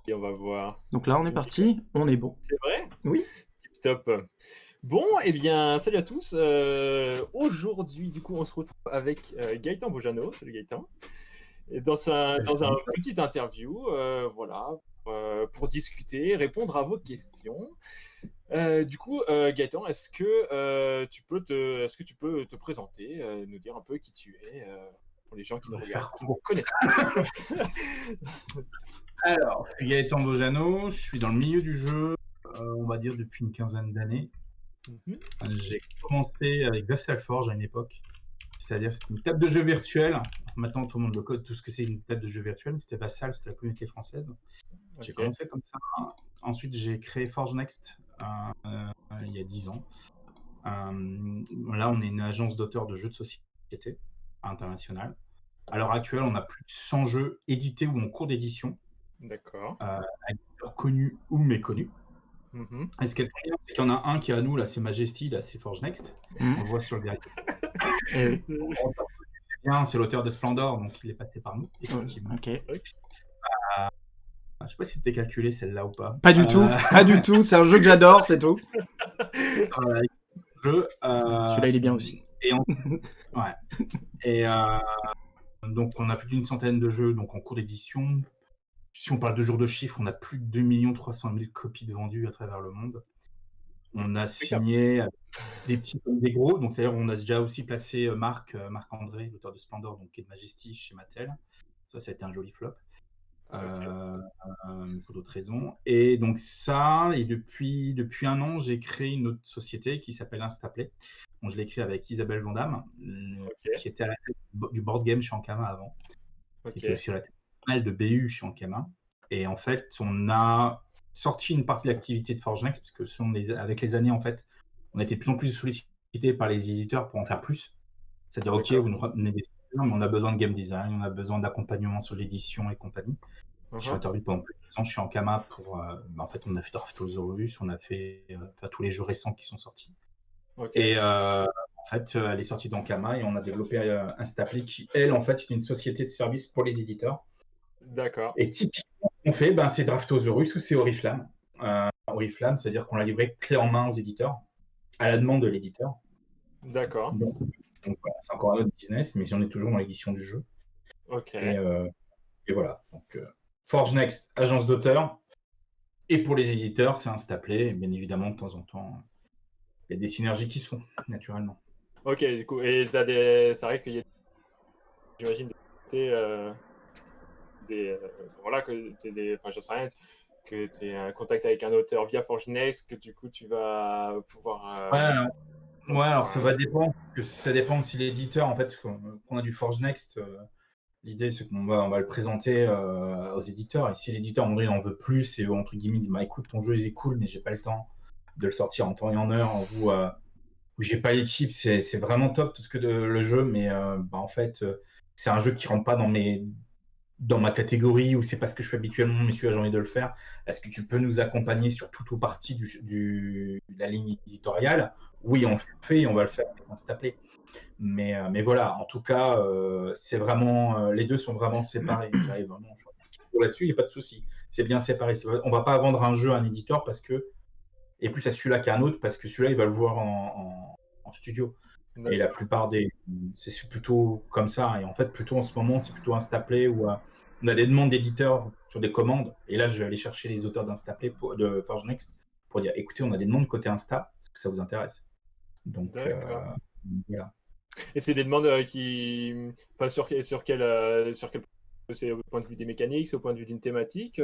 Et on va voir. Donc là, on est Ok, parti, on est bon. c'est vrai? Oui. Tip top. Bon, eh bien, salut à tous. Aujourd'hui, du coup, on se retrouve avec Gaëtan Bojano. Salut Gaëtan. Et dans un petit interview, voilà, pour discuter, répondre à vos questions. Du coup, Gaëtan, est-ce que tu peux te présenter, nous dire un peu qui tu es, pour les gens qui Je nous vais regardent, faire qui ne te court. connaissent pas? Alors, je suis Gaëtan Bojano, je suis dans le milieu du jeu, on va dire depuis une quinzaine d'années. Mhm. J'ai commencé avec Vassalforge à une époque, c'est-à-dire c'était une table de jeu virtuelle. Maintenant, tout le monde le code, tout ce que c'est une table de jeu virtuelle. C'était Vassal, c'était la communauté française. J'ai Ok, commencé comme ça. Ensuite, j'ai créé Forge Next il y a 10 ans. Là, on est une agence d'auteurs de jeux de société internationale. À l'heure actuelle, on a plus de 100 jeux édités ou en cours d'édition, d'accord. éditeurs connus ou méconnus. Mhm. Et ce qui est bien, c'est qu'il y en a un qui est à nous, là, c'est Majesty, là, c'est Forge Next. On le voit sur le derrière. Eh oui. Bien, c'est l'auteur de Splendor, donc il est passé par nous, effectivement. Ok. Je sais pas si c'était calculé celle-là ou pas. Pas du tout, pas du tout. C'est un jeu que j'adore, c'est tout. Jeu, Celui-là, il est bien aussi. et ouais. Et donc, on a plus d'une centaine de jeux donc en cours d'édition. Si on parle de jours de chiffres, on a plus de 2 300 000 copies de vendues à travers le monde. On a signé des petits comme des gros. Donc, c'est-à-dire on a déjà aussi placé Marc-André, l'auteur de Splendor, donc, qui est de Majesty chez Mattel. Ça a été un joli flop. Pour d'autres raisons. Et donc ça, et depuis un an, j'ai créé une autre société qui s'appelle Instaplay. Bon, je l'ai créée avec Isabelle Vandamme, qui était à la tête du board game chez Ankama avant, qui était aussi à la tête de BU chez Ankama. Et en fait, on a sorti une partie de l'activité de Forge Next, parce que avec les années, en fait, on a été de plus en plus sollicité par les éditeurs pour en faire plus. C'est-à-dire, ok, vous nous ramenez des éditeurs, mais on a besoin de game design, on a besoin d'accompagnement sur l'édition et compagnie. J'ai interviewé pendant plus de 10 ans, je suis en Kama pour. En fait, on a fait Draftosaurus, on a fait tous les jeux récents qui sont sortis. Et en fait, elle est sortie dans Kama et on a développé Instaplay qui, elle, en fait, est une société de services pour les éditeurs. D'accord. Et typiquement, ce qu'on fait, c'est Draftosaurus ou c'est Oriflamme. Oriflamme, c'est-à-dire qu'on l'a livré clé en main aux éditeurs, à la demande de l'éditeur. D'accord. Donc voilà, c'est encore un autre business, mais si on est toujours dans l'édition du jeu. Ok. Et voilà. Donc, Forge Next, agence d'auteur. Et pour les éditeurs, c'est Instaplay. Bien évidemment, de temps en temps, il y a des synergies qui se font, naturellement. Ok, du coup, et c'est vrai qu'il y a, j'imagine, voilà, que t'es enfin, j'en sais rien, que tu es en contact avec un auteur via Forge Next, que du coup, tu vas pouvoir. Ouais, alors ça va dépendre, parce que ça dépend si l'éditeur, en fait, qu'on a du Forge Next, l'idée c'est qu'on va le présenter aux éditeurs. Et si l'éditeur, en vrai, en veut plus, et entre guillemets, dit écoute, ton jeu il est cool, mais j'ai pas le temps de le sortir en temps et en heure, ou j'ai pas l'équipe, c'est vraiment top tout ce que le jeu, mais en fait, c'est un jeu qui rentre pas dans ma catégorie, ou c'est pas ce que je fais habituellement, mais celui-là j'ai envie de le faire. Est-ce que tu peux nous accompagner sur toute ou partie de la ligne éditoriale? Oui, on le fait et on va le faire avec Instaplay. Mais voilà, en tout cas, c'est vraiment, les deux sont vraiment séparés. J'arrive vraiment là-dessus, il n'y a pas de souci. C'est bien séparé. On va pas vendre un jeu à un éditeur parce que, et plus à celui-là qu'à un autre, parce que celui-là, il va le voir en studio. Et la plupart c'est plutôt comme ça. Et en fait, plutôt en ce moment, c'est plutôt Instaplay où on a des demandes d'éditeurs sur des commandes. Et là, je vais aller chercher les auteurs d'Instaplay, de Forge Next, pour dire écoutez, on a des demandes côté Insta, est-ce que ça vous intéresse? Donc, voilà. Et c'est des demandes qui. Enfin, sur quel. C'est au point de vue des mécaniques, c'est au point de vue d'une thématique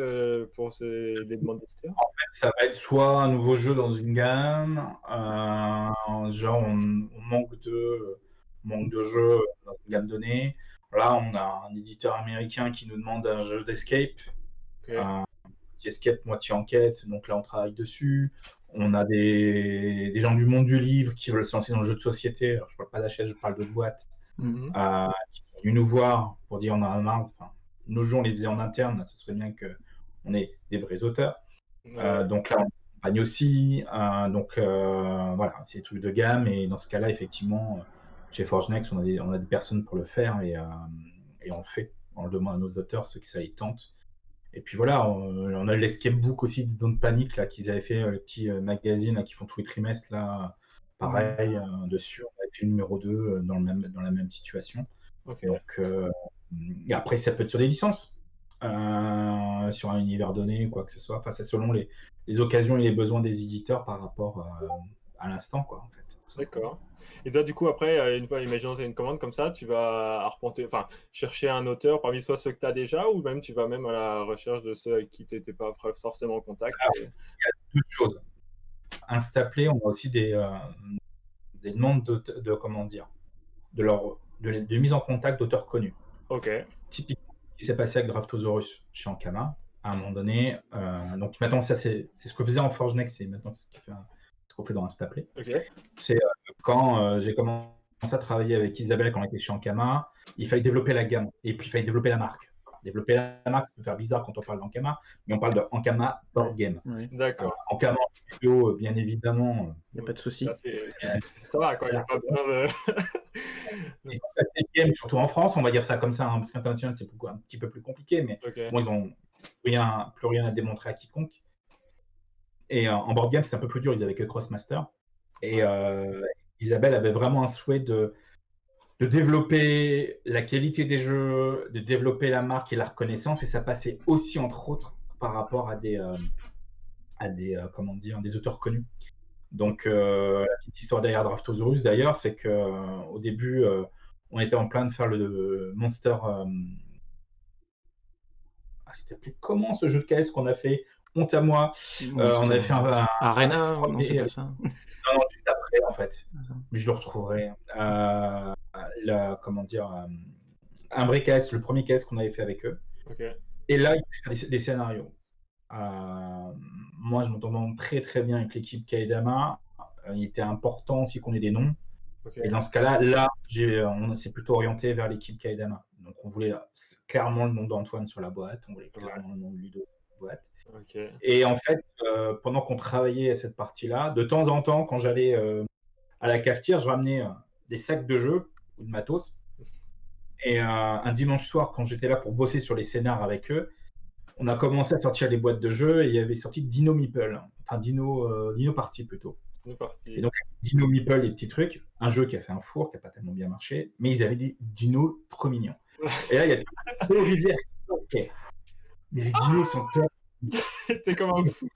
pour les demandes d'éditeurs? En fait, ça va être soit un nouveau jeu dans une gamme, genre on manque de jeux dans une gamme donnée. Là, on a un éditeur américain qui nous demande un jeu d'escape, Ok. moitié escape, moitié enquête, donc là on travaille dessus. On a des gens du monde du livre qui veulent se lancer dans le jeu de société. Alors, je parle pas d'HS, je parle de boîte, Mhm. qui sont venus nous voir pour dire on a marre. Enfin, nos jeux on les faisait en interne, ce serait bien qu'on ait des vrais auteurs. Donc là, on accompagne aussi. Donc voilà, c'est des trucs de gamme. Et dans ce cas-là, effectivement, chez Forge Next, on a des personnes pour le faire et on le fait. On le demande à nos auteurs, ceux qui ça les tente. Et puis voilà, on a l'Escape Book aussi de Don't Panic, là, qu'ils avaient fait, le petit magazine là, qui font tous les trimestres, là, pareil, dessus. On avait fait le numéro 2 dans la même situation. Ok. Donc, et après, ça peut être sur des licences, sur un univers donné, quoi que ce soit. Enfin, c'est selon les occasions et les besoins des éditeurs par rapport à l'instant, quoi, en fait. D'accord. Et toi, du coup, après, une fois, imaginons que tu as une commande comme ça, tu vas arpenter, enfin, chercher un auteur parmi soit ceux que tu as déjà, ou même tu vas même à la recherche de ceux avec qui tu n'étais pas forcément en contact. Alors, il y a deux choses. Instaplay, on a aussi des demandes comment dire, de mise en contact d'auteurs connus. Ok. Typiquement, ce qui s'est passé avec Draftosaurus chez Ankama, à un moment donné. Donc maintenant, ça c'est ce que faisait en Forge Next, et maintenant c'est ce qu'on fait dans Instaplay. Ok. C'est quand j'ai commencé à travailler avec Isabelle, quand on était chez Ankama, il fallait développer la gamme, et puis il fallait développer la marque. Développer la marque, ça peut faire bizarre quand on parle d'Ankama, mais on parle de Ankama Board Game. Oui. D'accord. Ankama vidéo, bien évidemment. Il n'y a pas de souci. Ça va, quoi. Il n'y a pas besoin de. C'est game, surtout en France, on va dire ça comme ça, hein, parce qu'international, c'est un petit peu plus compliqué, mais Ok. bon, ils ont plus rien à démontrer à quiconque. Et en board game, c'est un peu plus dur, ils avaient que Crossmaster. Et Isabelle avait vraiment un souhait de développer la qualité des jeux, de développer la marque et la reconnaissance, et ça passait aussi, entre autres, par rapport à des comment dire, des auteurs connus. Donc, la petite histoire derrière Draftosaurus, d'ailleurs, c'est qu'au début, on était en plein de faire le Monster. C'était appelé comment ce jeu de KS qu'on a fait? Honte à moi. On avait fait un Arena, premier... non, c'est pas ça. Non, juste après, en fait. Je le retrouverai. Comment dire, un vrai KS, le premier KS qu'on avait fait avec eux. Ok. Et là, il fallait faire des scénarios. Moi, je m'entends très très bien avec l'équipe Kaedama. Il était important aussi qu'on ait des noms. Ok. Et dans ce cas-là, on s'est plutôt orienté vers l'équipe Kaedama. Donc, on voulait clairement le nom d'Antoine sur la boîte, on voulait clairement le nom de Ludo sur la boîte. Ok. Et en fait, pendant qu'on travaillait à cette partie-là, de temps en temps, quand j'allais à la cafetière, je ramenais des sacs de jeux ou de matos. Et un dimanche soir, quand j'étais là pour bosser sur les scénars avec eux, on a commencé à sortir les boîtes de jeux, et il y avait sorti Dino Meeple, enfin Dino Party plutôt. C'est parti. Et donc, Dino Meeple, les petits trucs, un jeu qui a fait un four, qui n'a pas tellement bien marché, mais ils avaient des dinos trop mignons. Et là, il y a tout Rivière. Mais les dinos sont top. T'es comme un fou.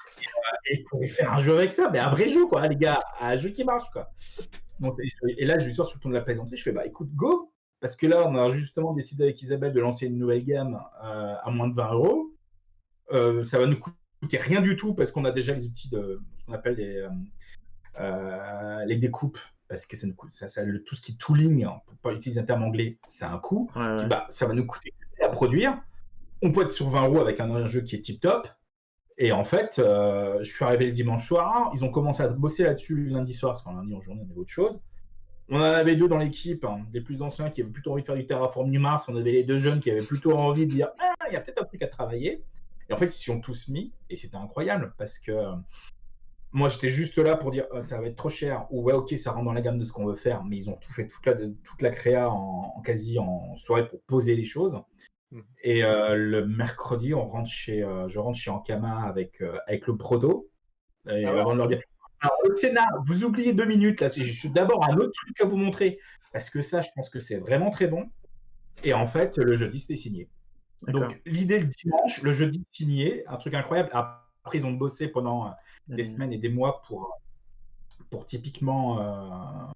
Et il pourrait faire un jeu avec ça, mais un vrai jeu, quoi, les gars, un jeu qui marche, quoi. Donc, et là, je lui sors sur le ton de la plaisanterie, je fais, bah écoute, go, parce que là, on a justement décidé avec Isabelle de lancer une nouvelle gamme à moins de 20 €. Ça va nous coûter rien du tout, parce qu'on a déjà les outils de ce qu'on appelle les découpes, parce que tout ce qui est tooling, pour ne pas utiliser un terme anglais, c'est un coût. Ouais. Bah, ça va nous coûter à produire. On peut être sur 20 € avec un jeu qui est tip top. Et en fait, je suis arrivé le dimanche soir, ils ont commencé à bosser là-dessus le lundi soir, parce qu'en lundi en journée, on avait autre chose. On en avait deux dans l'équipe, les plus anciens qui avaient plutôt envie de faire du terraforming Mars, on avait les deux jeunes qui avaient plutôt envie de dire il y a peut-être un truc à travailler. Et en fait, ils s'y ont tous mis, et c'était incroyable, parce que moi, j'étais juste là pour dire ça va être trop cher, ou ouais, ok, ça rentre dans la gamme de ce qu'on veut faire, mais ils ont tout fait, toute la créa quasi en soirée pour poser les choses. Et le mercredi, je rentre chez Ankama avec le proto. Et avant de leur dire alors, le scénar, vous oubliez 2 minutes, là, je suis d'abord un autre truc à vous montrer, parce que ça, je pense que c'est vraiment très bon. Et en fait, le jeudi, c'était signé. Donc, l'idée le dimanche, le jeudi signé, un truc incroyable. Après, ils ont bossé pendant des semaines et des mois pour typiquement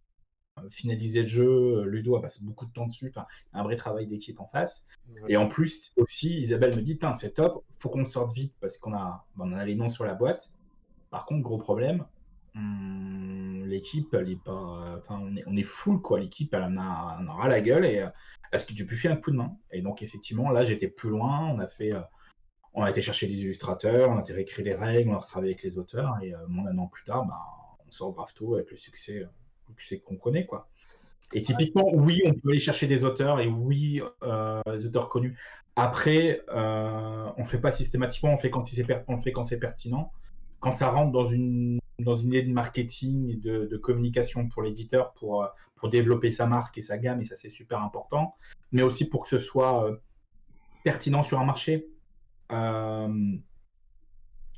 finaliser le jeu. Ludo a passé beaucoup de temps dessus, un vrai travail d'équipe en face. Et en plus, aussi, Isabelle me dit c'est top, faut qu'on le sorte vite parce qu'on a les noms sur la boîte. Par contre, gros problème, l'équipe, elle est pas. On est full, quoi. L'équipe, elle en a ras la gueule, et est-ce que tu peux filer un coup de main? Et donc, effectivement, là, j'étais plus loin. On a été chercher les illustrateurs, on a été réécrire les règles, on a retravaillé avec les auteurs, et moins d'un an plus tard, on sort Drafto avec le succès qu'on connaît, quoi. Et typiquement, oui, on peut aller chercher des auteurs, et oui, des auteurs connus. Après, on ne fait pas systématiquement, on fait quand c'est pertinent. Quand ça rentre dans une idée de marketing et de communication pour l'éditeur, pour développer sa marque et sa gamme, et ça, c'est super important. Mais aussi pour que ce soit pertinent sur un marché.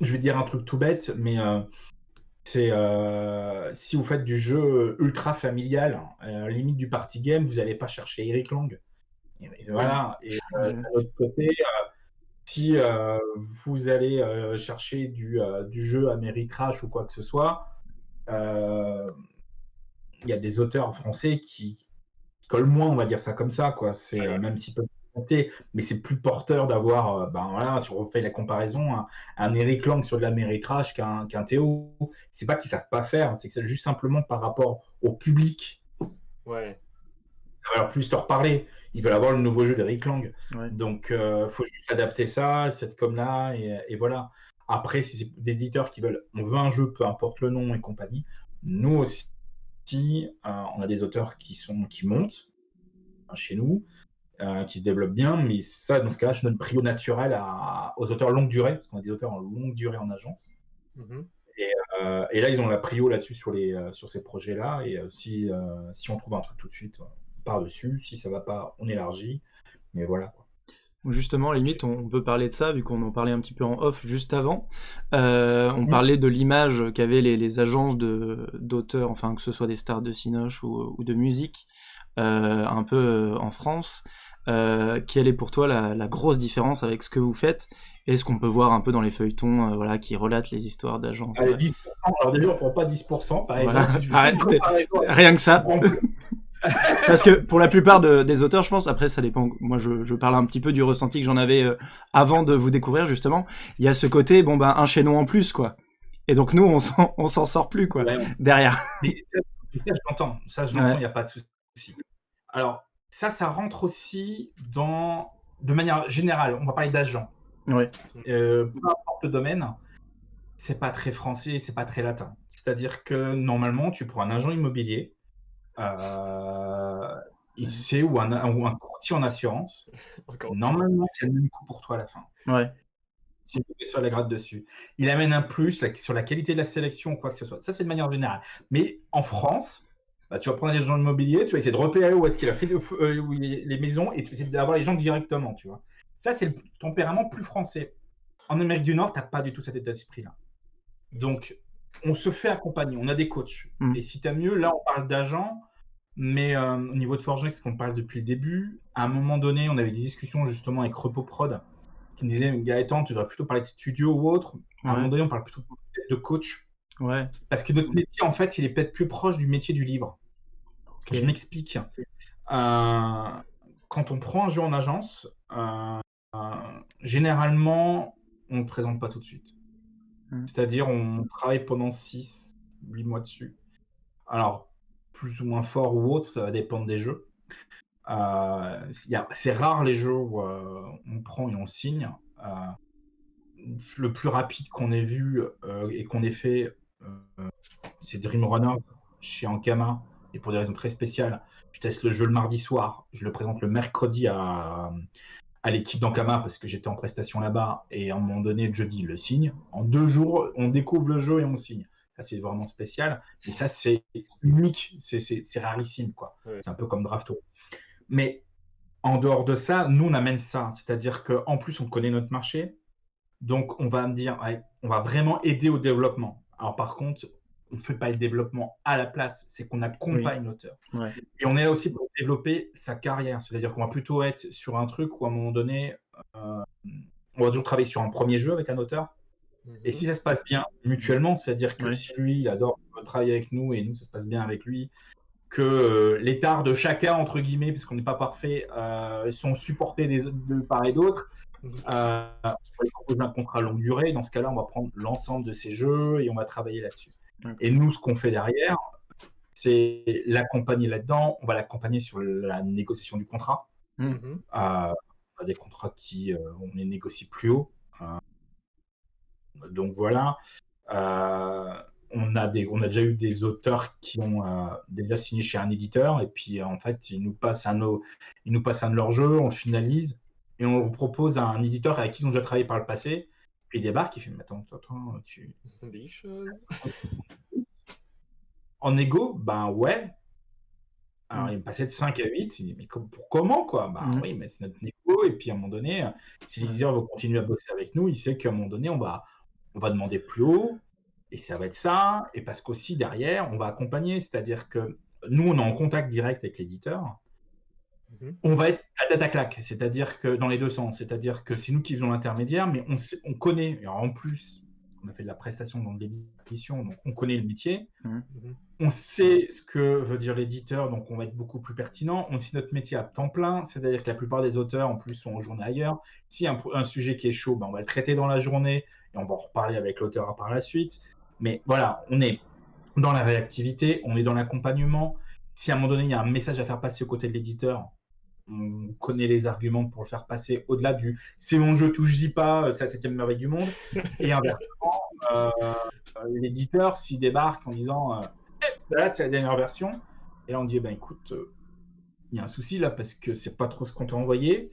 je vais dire un truc tout bête, mais c'est si vous faites du jeu ultra familial, limite du party game, vous n'allez pas chercher Eric Lang. Et voilà. Et d'un autre côté, si vous allez chercher du jeu Ameritrash ou quoi que ce soit, il y a des auteurs français qui collent moins, on va dire ça comme ça, quoi. C'est même s'ils peuvent monter, mais c'est plus porteur d'avoir, voilà, si on refait la comparaison, un Eric Lang sur de l'Ameritrash qu'un Théo. C'est pas qu'ils savent pas faire, c'est que c'est juste simplement par rapport au public. Ouais. Ça va leur plus leur parler. Ils veulent avoir le nouveau jeu d'Eric Lang. Ouais. Donc, faut juste adapter ça, cette com-là, et voilà. Après, si c'est des éditeurs qui veulent, on veut un jeu, peu importe le nom et compagnie. Nous aussi, on a des auteurs qui montent chez nous, qui se développent bien, mais ça, dans ce cas-là, je donne prio naturel aux auteurs longue durée, parce qu'on a des auteurs en longue durée en agence. Et là, ils ont la prio là-dessus sur ces projets-là. Et si on trouve un truc tout de suite, on part dessus. Si ça va pas, on élargit. Mais voilà, quoi. Justement, à la limite, on peut parler de ça, vu qu'on en parlait un petit peu en off juste avant. On parlait de l'image qu'avaient les agences d'auteurs, enfin que ce soit des stars de cinoche ou de musique, un peu en France. Quelle est pour toi la grosse différence avec ce que vous faites et ce qu'on peut voir un peu dans les feuilletons voilà, qui relatent les histoires d'agences? Allez, 10%. Alors déjà, on ne prend pas 10%, par Voilà. exemple. Rien que ça. Parce que pour la plupart des auteurs, je pense, après ça dépend, moi je parle un petit peu du ressenti que j'en avais avant de vous découvrir justement, il y a ce côté, un chaînon en plus quoi. Et donc nous on s'en sort plus quoi, derrière. Mais ça je l'entends, il n'y a pas de souci. Alors ça rentre aussi de manière générale, on va parler d'agents. Ouais. Peu importe le domaine, c'est pas très français, c'est pas très latin. C'est-à-dire que normalement tu prends un agent immobilier, ou un courtier en assurance, normalement c'est le même coup pour toi à la fin. Ouais. Si vous mettez sur la gratte dessus, il amène un plus sur la qualité de la sélection ou quoi que ce soit. Ça c'est de manière générale. Mais en France, tu vas prendre les agents immobiliers, tu vas essayer de repérer où est-ce qu'il a fait les maisons et tu vas essayer d'avoir les gens directement, tu vois. Ça c'est le tempérament plus français. En Amérique du Nord, tu n'as pas du tout cet état d'esprit-là. Donc on se fait accompagner, on a des coachs. Et si tu as mieux, là on parle d'agents, mais au niveau de Forgenex, qu'on parle depuis le début, à un moment donné, on avait des discussions justement avec Repo Prod qui me disaient Gaëtan, tu devrais plutôt parler de studio ou autre. À un moment donné, on parle plutôt de coach. Ouais. Parce que notre métier, en fait, il est peut-être plus proche du métier du livre. Okay. Je m'explique. Quand on prend un jeu en agence, généralement, on ne le présente pas tout de suite. C'est-à-dire, on travaille pendant 6-8 mois dessus. Alors, plus ou moins fort ou autre, ça va dépendre des jeux. C'est rare les jeux où on prend et on signe. Le plus rapide qu'on ait vu et qu'on ait fait, c'est Dream Runner chez Ankama. Et pour des raisons très spéciales, je teste le jeu le mardi soir. Je le présente le mercredi à l'équipe d'Ankama parce que j'étais en prestation là-bas. Et à un moment donné, le jeudi, il le signe. En 2 jours, on découvre le jeu et on signe. Ça, c'est vraiment spécial. Et ça, c'est unique. C'est rarissime, quoi. Ouais. C'est un peu comme Drafto. Mais en dehors de ça, nous, on amène ça. C'est-à-dire qu'en plus, on connaît notre marché. Donc, on va me dire, ouais, on va vraiment aider au développement. Alors, par contre, on ne fait pas le développement à la place. C'est qu'on accompagne l'auteur. Ouais. Et on est là aussi pour développer sa carrière. C'est-à-dire qu'on va plutôt être sur un truc où, à un moment donné, on va toujours travailler sur un premier jeu avec un auteur. Et si ça se passe bien mutuellement, c'est-à-dire que si lui, il adore travailler avec nous et nous, ça se passe bien avec lui, que les tares de chacun, entre guillemets, parce qu'on n'est pas parfait, sont supportés de part et d'autre, on va lui proposer un contrat longue durée. Dans ce cas-là, on va prendre l'ensemble de ces jeux et on va travailler là-dessus. Et nous, ce qu'on fait derrière, c'est l'accompagner là-dedans. On va l'accompagner sur la négociation du contrat. On a des contrats qui, on les négocie plus haut. Donc voilà, on a déjà eu des auteurs qui ont déjà signé chez un éditeur et puis en fait ils nous passent un de leurs jeux, on le finalise et on le propose à un éditeur avec qui ils ont déjà travaillé par le passé. Puis il débarque, il fait mais attends, tu... En négo, ben ouais. Alors il me passait de 5 à 8, il dit mais comment quoi? Oui, mais c'est notre négo et puis à un moment donné, si l'éditeur veut continuer à bosser avec nous, il sait qu'à un moment donné, on va demander plus haut, et ça va être ça, et parce qu'aussi derrière, on va accompagner, c'est-à-dire que nous, on est en contact direct avec l'éditeur, on va être à data claque, c'est-à-dire que dans les deux sens, c'est-à-dire que c'est nous qui faisons l'intermédiaire, mais on connaît, et en plus, on a fait de la prestation dans de l'édition, donc on connaît le métier, on sait ce que veut dire l'éditeur, donc on va être beaucoup plus pertinent, on sait notre métier à temps plein, c'est-à-dire que la plupart des auteurs, en plus, sont en journée ailleurs. Si un sujet qui est chaud, on va le traiter dans la journée, et on va en reparler avec l'auteur par la suite. Mais voilà, on est dans la réactivité, on est dans l'accompagnement. Si à un moment donné, il y a un message à faire passer aux côtés de l'éditeur, on connaît les arguments pour le faire passer au-delà du « c'est mon jeu, touche-y pas, c'est la 7e merveille du monde ». Et inversement, l'éditeur, s'il débarque en disant là, c'est la dernière version », et là on dit écoute, il y a un souci là parce que c'est pas trop ce qu'on t'a envoyé,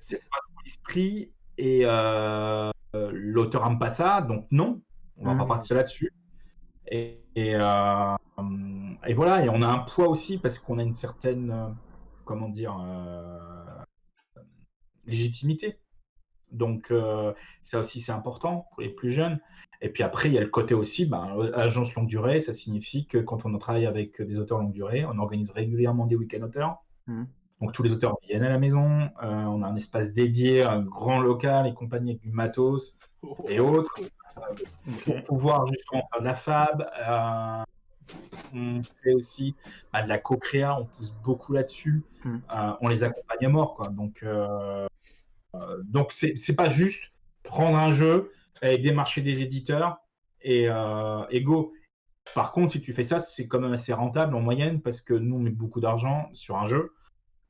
c'est pas trop l'esprit, et l'auteur aime pas ça, donc non, on va pas partir là-dessus. Et voilà, et on a un poids aussi parce qu'on a une certaine légitimité. Donc ça aussi c'est important pour les plus jeunes. Et puis après il y a le côté aussi, agence longue durée, ça signifie que quand on travaille avec des auteurs longue durée, on organise régulièrement des week-ends auteurs. Donc tous les auteurs viennent à la maison, on a un espace dédié, un grand local et compagnie avec du matos et autres, pour pouvoir justement faire de la fab. On fait aussi de la co-créa, on pousse beaucoup là-dessus, on les accompagne à mort, quoi. Donc c'est pas juste prendre un jeu et démarcher des éditeurs et go. Par contre, si tu fais ça, c'est quand même assez rentable en moyenne parce que nous on met beaucoup d'argent sur un jeu,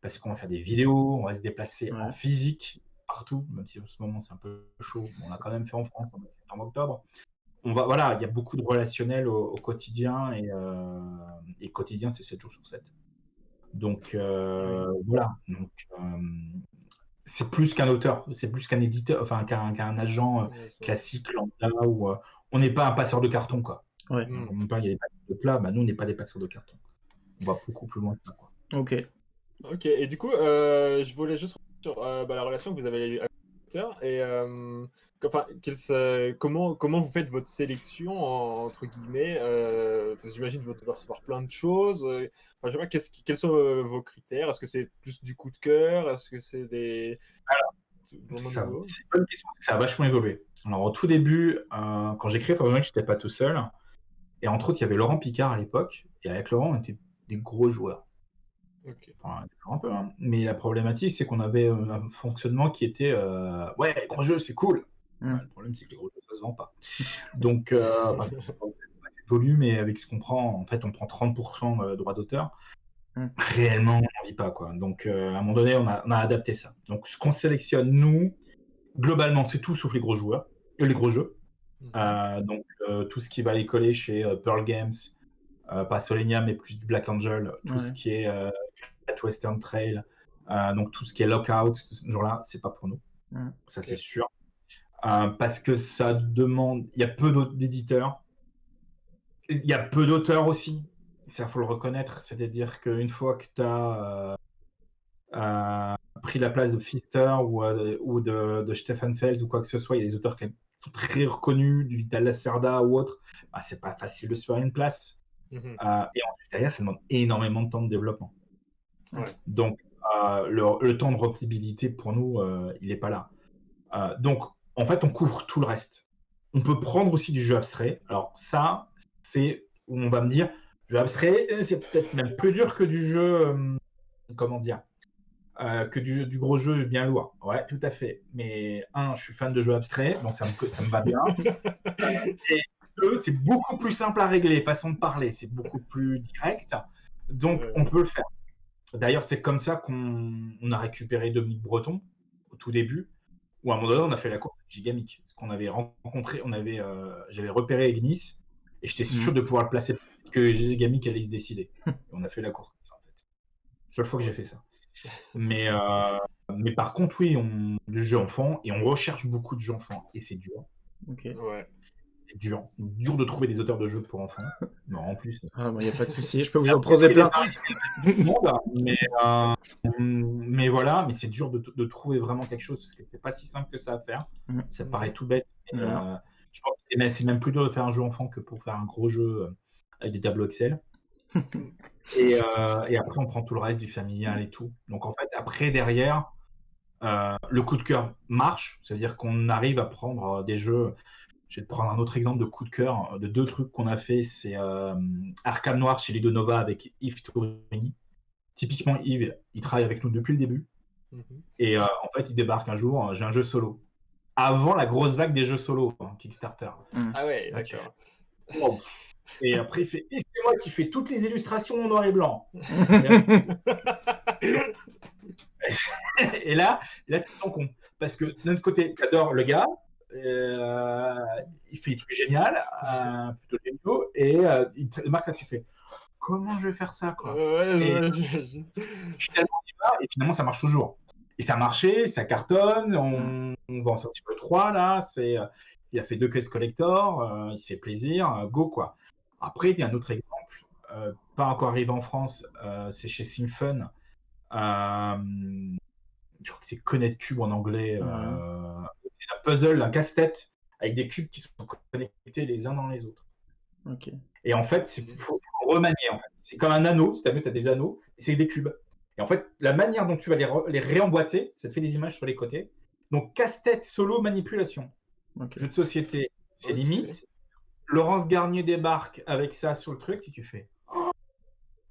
parce qu'on va faire des vidéos, on va se déplacer en physique partout, même si en ce moment c'est un peu chaud, on l'a quand même fait en France en septembre-octobre. Voilà, il y a beaucoup de relationnel au quotidien, et quotidien c'est 7 jours sur 7. Donc voilà, donc c'est plus qu'un auteur, c'est plus qu'un éditeur, enfin qu'un agent classique lambda, où on n'est pas un passeur de carton, quoi. Il y a des passeurs de plat, nous on n'est pas des passeurs de carton. On va beaucoup plus loin que ça, quoi. Ok, et du coup, je voulais juste sur la relation que vous avez avec l'auteur, et comment vous faites votre sélection, entre guillemets, j'imagine que vous devez recevoir plein de choses, je sais pas, quels sont vos critères? Est-ce que c'est plus du coup de cœur? Est-ce que c'est des... C'est une bonne question, ça a vachement évolué. Alors au tout début, quand j'ai créé Forge Next, je n'étais pas tout seul, et entre autres il y avait Laurent Picard à l'époque, et avec Laurent on était des gros joueurs. Enfin, un peu, hein. Mais la problématique, c'est qu'on avait un fonctionnement qui était ouais, gros jeu, c'est cool. Le problème, c'est que les gros jeux, ça se vend pas. Donc, c'est volume, et avec ce qu'on prend, en fait, on prend 30% de droits d'auteur. Réellement, on n'en vit pas, quoi. Donc, à un moment donné, on a adapté ça. Donc, ce qu'on sélectionne, nous, globalement, c'est tout sauf les gros joueurs, les gros jeux. Donc, tout ce qui va aller coller chez Pearl Games, pas Solenia, mais plus du Black Angel, tout ce qui est Western Trail, donc tout ce qui est Lockout, ce genre-là, c'est pas pour nous. Ça, c'est sûr. Parce que ça demande... Il y a peu d'éditeurs. Il y a peu d'auteurs aussi. Ça, faut le reconnaître. C'est-à-dire qu'une fois que tu as pris la place de Pfister ou de Stefan Feld ou quoi que ce soit, il y a des auteurs qui sont très reconnus, du Vital Lacerda ou autre, c'est pas facile de se faire une place. Et ensuite, derrière, ça demande énormément de temps de développement. Donc, le temps de replicabilité pour nous, il n'est pas là. Donc, en fait, on couvre tout le reste. On peut prendre aussi du jeu abstrait. Alors, ça, c'est où on va me dire, jeu abstrait, c'est peut-être même plus dur que du jeu, que du gros jeu bien lourd. Ouais, tout à fait. Mais je suis fan de jeux abstraits, donc ça me va bien. Et deux, c'est beaucoup plus simple à régler, façon de parler, c'est beaucoup plus direct. Donc, on peut le faire. D'ailleurs, c'est comme ça qu'on a récupéré Dominique Breton au tout début, où à un moment donné, on a fait la course de Gigamic. Parce qu'on avait rencontré, j'avais repéré Ignis, et j'étais sûr de pouvoir le placer, que Gigamic allait se décider. Et on a fait la course comme ça, en fait. Seule fois que j'ai fait ça. Mais par contre, oui, du jeu enfant, et on recherche beaucoup de jeux enfants, et c'est dur. C'est c'est dur. Dur de trouver des auteurs de jeux pour enfants. Non, en plus. Ah, il n'y a pas de souci, je peux vous en Après, proposer il est plein. pas tout le monde, mais voilà, mais c'est dur de trouver vraiment quelque chose parce que c'est pas si simple que ça à faire. Ça paraît tout bête. Mais, Ouais. je pense que c'est même plus dur de faire un jeu enfant que pour faire un gros jeu avec des tableaux Excel. Et après, on prend tout le reste du familial et tout. Donc en fait, après, derrière, le coup de cœur marche. C'est-à-dire qu'on arrive à prendre des jeux. Je vais te prendre un autre exemple de coup de cœur de 2 trucs qu'on a fait. C'est Arkham Noir chez Lido Nova avec Yves Tourini. Typiquement, Yves, il travaille avec nous depuis le début. Et en fait, il débarque un jour, j'ai un jeu solo. Avant la grosse vague des jeux solo, Kickstarter. Ah ouais, d'accord. Wow. Et après, il fait, et c'est moi qui fais toutes les illustrations en noir et blanc. Et là, tu te sens con. Parce que d'un côté, tu adores le gars, il fait des trucs géniaux, plutôt géniaux, et Marc, ça tu fais, comment je vais faire ça, quoi. Et finalement, on y va, et finalement, ça marche toujours. Et ça a marché, ça cartonne, on va en sortir le 3, là, il a fait 2 caisses collector, il se fait plaisir, go, quoi. Après, il y a un autre exemple, pas encore arrivé en France, c'est chez Simfun. Je crois que c'est Connect Cube en anglais. C'est un puzzle, un casse-tête avec des cubes qui sont connectés les uns dans les autres. Ok. Et en fait, il faut remanier. En fait. C'est comme un anneau. Si tu as des anneaux, et c'est des cubes. Et en fait, la manière dont tu vas les réemboîter, ça te fait des images sur les côtés. Donc, casse-tête, solo, manipulation. Ok. Jeu de société, c'est limite. Laurence Garnier débarque avec ça sur le truc et tu fais oh,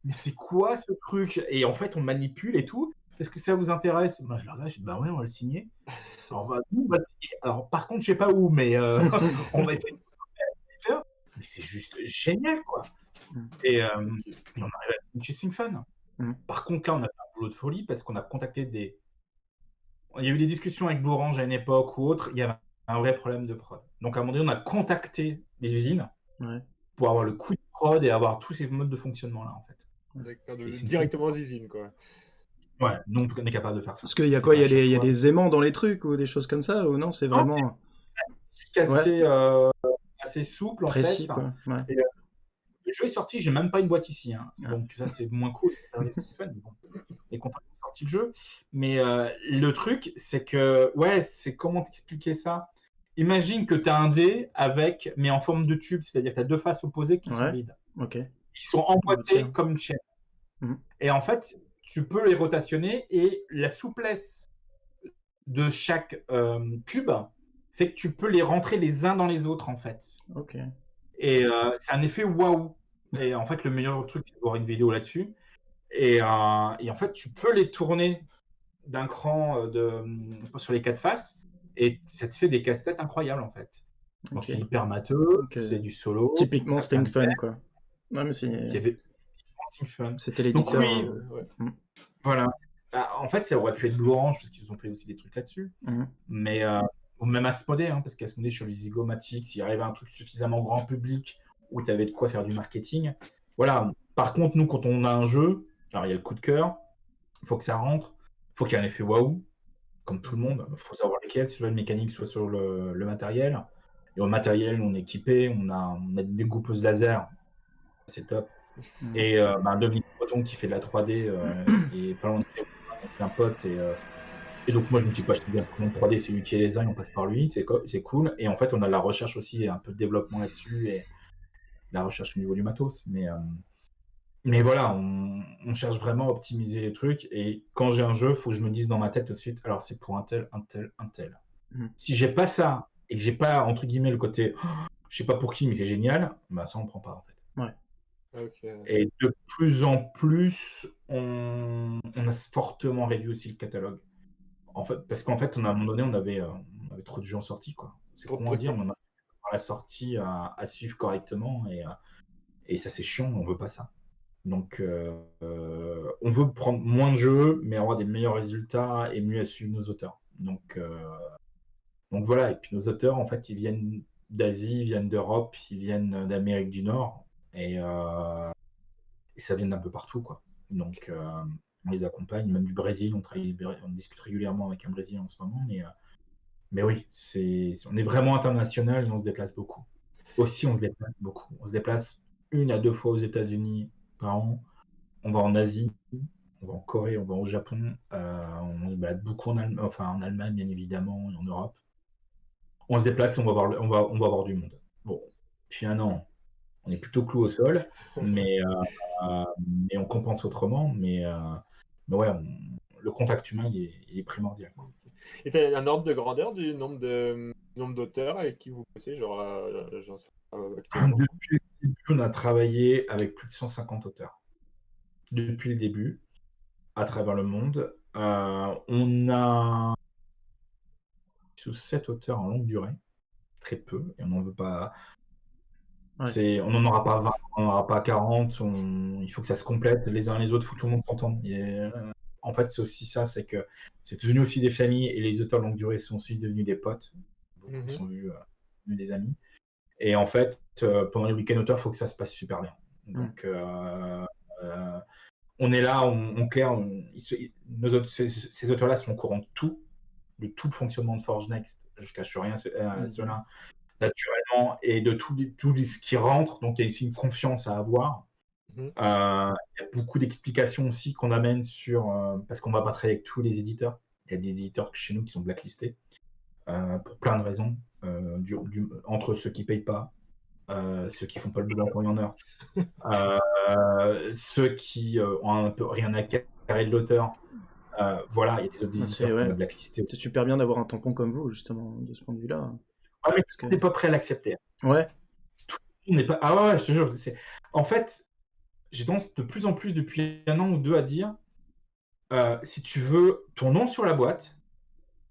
mais c'est quoi ce truc? Et en fait, on manipule et tout. Est-ce que ça vous intéresse? Moi, je leur dis, bah ouais, on va le signer. Alors, on va le signer. Alors, par contre, je sais pas où, mais on va essayer de faire. Mais c'est juste génial, quoi. Et on arrive à signer chez Simfun. Par contre, là, on a fait un boulot de folie parce qu'on a contacté des. Il y a eu des discussions avec Borange à une époque ou autre. Il y avait un vrai problème de prod. Donc, à un moment donné, on a contacté des usines pour avoir le coût de prod et avoir tous ces modes de fonctionnement-là, en fait. D'accord, donc directement aux usines, quoi. Ouais, nous on est capable de faire ça. Parce qu'il y a quoi? Il y a des aimants dans les trucs ou des choses comme ça? Ou non, c'est vraiment. C'est assez souple, précis, en fait. Quoi. Ouais. Et, le jeu est sorti, j'ai même pas une boîte ici. Donc ça, c'est moins cool. Et qu'on a sorti le jeu. Mais le truc, c'est que, c'est comment t'expliquer ça? Imagine que tu as un dé mais en forme de tube, c'est-à-dire que tu as 2 faces opposées qui sont vides. Ok. Ils sont emboîtés comme une chaîne. Et en fait, tu peux les rotationner et la souplesse de chaque cube fait que tu peux les rentrer les uns dans les autres, en fait. Ok. Et c'est un effet waouh. Et en fait, le meilleur truc, c'est de voir une vidéo là-dessus. Et en fait, tu peux les tourner d'un cran sur les 4 faces et ça te fait des casse-têtes incroyables, en fait. Donc, c'est hyper matheux, c'est du solo. Typiquement Sting Fun, quoi. Non, mais c'était l'éditeur. Voilà. En fait, ça aurait pu être Blue Orange parce qu'ils ont fait aussi des trucs là-dessus. Mais ou même Asmodée, parce qu'Asmodée sur les zygomatiques, s'il arrivait un truc suffisamment grand public où tu avais de quoi faire du marketing. Voilà. Par contre, nous, quand on a un jeu, alors il y a le coup de cœur, il faut que ça rentre, il faut qu'il y ait un effet waouh, comme tout le monde. Il faut savoir lequel, soit le mécanique, soit sur le matériel. Et au matériel, on est équipé, on a des découpeuses laser, c'est top. Et Dominique Breton qui fait de la 3D et pas loin de c'est un pote et donc moi je me suis pas acheté bien pour 3D, c'est lui qui les a, on passe par lui, c'est cool. Et en fait on a de la recherche aussi et un peu de développement là-dessus et la recherche au niveau du matos. Mais voilà, on cherche vraiment à optimiser les trucs et quand j'ai un jeu, il faut que je me dise dans ma tête tout de suite, alors c'est pour un tel. Si j'ai pas ça et que j'ai pas entre guillemets le côté je sais pas pour qui mais c'est génial, bah ça on prend pas en fait. Okay. Et de plus en plus, on a fortement réduit aussi le catalogue. En fait, parce qu'en fait, à un moment donné, on avait trop de jeux en sortie, quoi. C'est con à dire, mais on a la sortie à suivre correctement et ça c'est chiant, on veut pas ça. Donc, on veut prendre moins de jeux, mais avoir des meilleurs résultats et mieux à suivre nos auteurs. Donc voilà, et puis nos auteurs, en fait, ils viennent d'Asie, ils viennent d'Europe, ils viennent d'Amérique du Nord. Et ça vient d'un peu partout, quoi. Donc, on les accompagne, même du Brésil, on discute régulièrement avec un Brésilien en ce moment, mais oui, on est vraiment international et on se déplace beaucoup. Aussi, on se déplace beaucoup. On se déplace 1 à 2 fois aux États-Unis par an. On va en Asie, on va en Corée, on va au Japon. On se balade beaucoup en Allemagne, bien évidemment, et en Europe. On se déplace et on va voir du monde. Bon, depuis 1 an, on est plutôt cloué au sol, mais on compense autrement. Mais ouais, le contact humain, il est primordial, quoi. Et tu as un ordre de grandeur du nombre d'auteurs avec qui vous bossez, genre, j'en sais pas, actuellement? Depuis le début, on a travaillé avec plus de 150 auteurs. Depuis le début, à travers le monde. On a 7 auteurs en longue durée, très peu, et on n'en veut pas. Ouais. On n'en aura pas 20, on n'en aura pas 40. Il faut que ça se complète les uns les autres, il faut que tout le monde s'entende. En fait, c'est aussi ça, c'est que c'est devenu aussi des familles, et les auteurs longue durée sont aussi devenus des potes. Beaucoup sont devenus des amis. Et en fait, pendant les week-ends auteurs, il faut que ça se passe super bien. Donc, on est là, on claire, ces auteurs-là sont au courant de tout le fonctionnement de Forge Next. Je cache rien à cela, naturellement, et de tout ce qui rentre. Donc, il y a ici une confiance à avoir. Il y a beaucoup d'explications aussi qu'on amène parce qu'on va pas travailler avec tous les éditeurs. Il y a des éditeurs chez nous qui sont blacklistés pour plein de raisons, entre ceux qui payent pas, ceux qui font pas le boulot en temps et en heure, ceux qui ont un peu rien à carrer de l'auteur. Voilà, il y a des autres éditeurs qu'on a blacklistés. C'est super bien d'avoir un tampon comme vous, justement, de ce point de vue-là. Ouais, mais tout le monde n'est pas prêt à l'accepter. Ouais. Tout le monde n'est pas. Ah ouais, je te jure. En fait, j'ai tendance de plus en plus depuis 1 an ou 2 à dire si tu veux ton nom sur la boîte,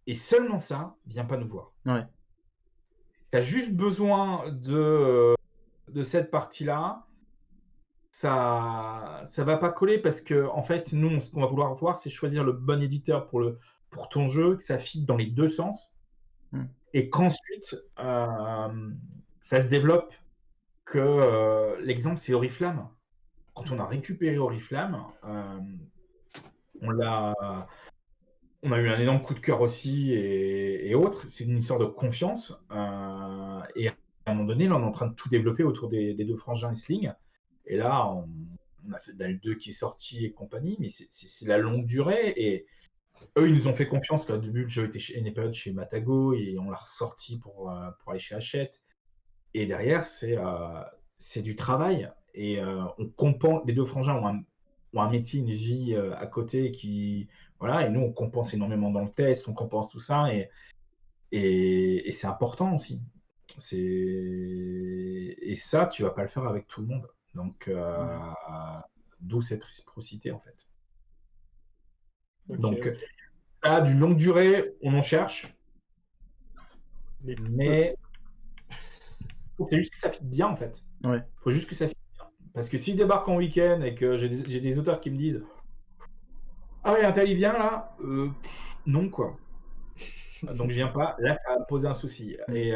et seulement ça, viens pas nous voir. Ouais. Tu as juste besoin de cette partie-là. Ça va pas coller parce que, en fait, nous, ce qu'on va vouloir voir, c'est choisir le bon éditeur pour ton jeu, que ça fit dans les 2 sens, et qu'ensuite, ça se développe. L'exemple, c'est Oriflamme. Quand on a récupéré Oriflamme, on a eu un énorme coup de cœur aussi, et autres. C'est une histoire de confiance. Et à un moment donné, là, on est en train de tout développer autour des 2 frangins et Sling. Et là, on a fait Dal 2 qui est sorti et compagnie, mais c'est la longue durée. Et eux, ils nous ont fait confiance. Là, au début, le jeu était une période chez Matago, et on l'a ressorti pour aller chez Hachette. Et derrière, c'est du travail. Et on compense. Les 2 frangins ont un métier, une vie à côté voilà. Et nous, on compense énormément dans le test, on compense tout ça. Et c'est important aussi. Et ça, tu vas pas le faire avec tout le monde. Donc, d'où cette réciprocité, en fait. Donc, ça, du longue durée, on en cherche. Mais faut juste que ça fitte bien, en fait. Ouais. Faut juste que ça fitte bien. Parce que s'ils débarquent en week-end et que j'ai des auteurs qui me disent ah ouais, un tel il vient là, non, quoi. Donc je viens pas. Là, ça va me poser un souci. Mais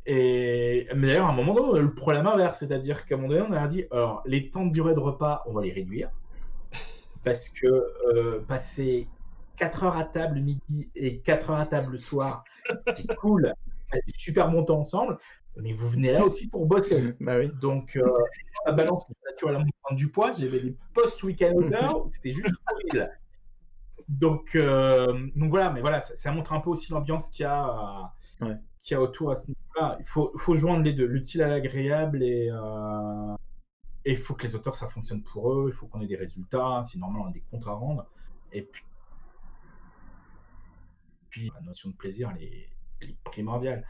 d'ailleurs, à un moment donné, on a le problème inverse, c'est-à-dire qu'à un moment donné, on a dit alors, les temps de durée de repas, on va les réduire. Parce que passer 4 heures à table le midi et 4 heures à table le soir, c'est cool. On a du super bon temps ensemble, mais vous venez là aussi pour bosser. Bah oui. Donc, la balance naturellement prendre du poids. J'avais des post-week-end auteurs où c'était juste horrible. Donc voilà, mais voilà, ça montre un peu aussi l'ambiance qu'il y a autour à ce niveau-là. Il faut joindre les deux, l'utile à l'agréable, et il faut que les auteurs, ça fonctionne pour eux. Il faut qu'on ait des résultats. Si normalement on a des comptes à rendre. Et puis la notion de plaisir, elle est primordiale.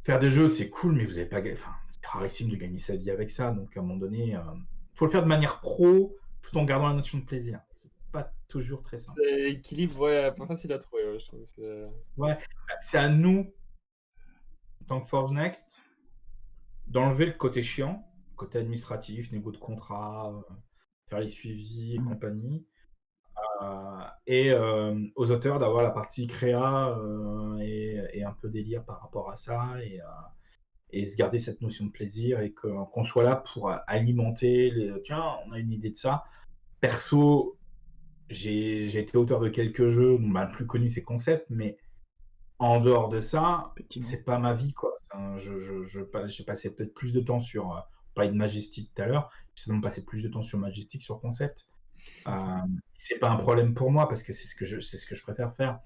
Faire des jeux, c'est cool, mais vous n'avez pas, c'est rarissime de gagner sa vie avec ça. Donc à un moment donné, faut le faire de manière pro, tout en gardant la notion de plaisir. C'est pas toujours très simple. C'est l'équilibre, ouais, pas facile à trouver. Ouais, je trouve. Ouais, c'est à nous, en tant que Forge Next, d'enlever le côté chiant, côté administratif, négo de contrat, faire les suivis et compagnie, et aux auteurs d'avoir la partie créa et un peu délire par rapport à ça, et se garder cette notion de plaisir, et qu'on soit là pour alimenter tiens, on a une idée de ça. Perso, j'ai été auteur de quelques jeux, le plus connu c'est Concept, mais En dehors de ça, Effectivement. c'est pas ma vie, quoi. J'ai passé peut-être plus de temps sur. On parlait de Majestic tout à l'heure. J'ai même passé plus de temps sur Majestic, sur Concept. C'est pas un problème pour moi parce que c'est ce que je préfère faire.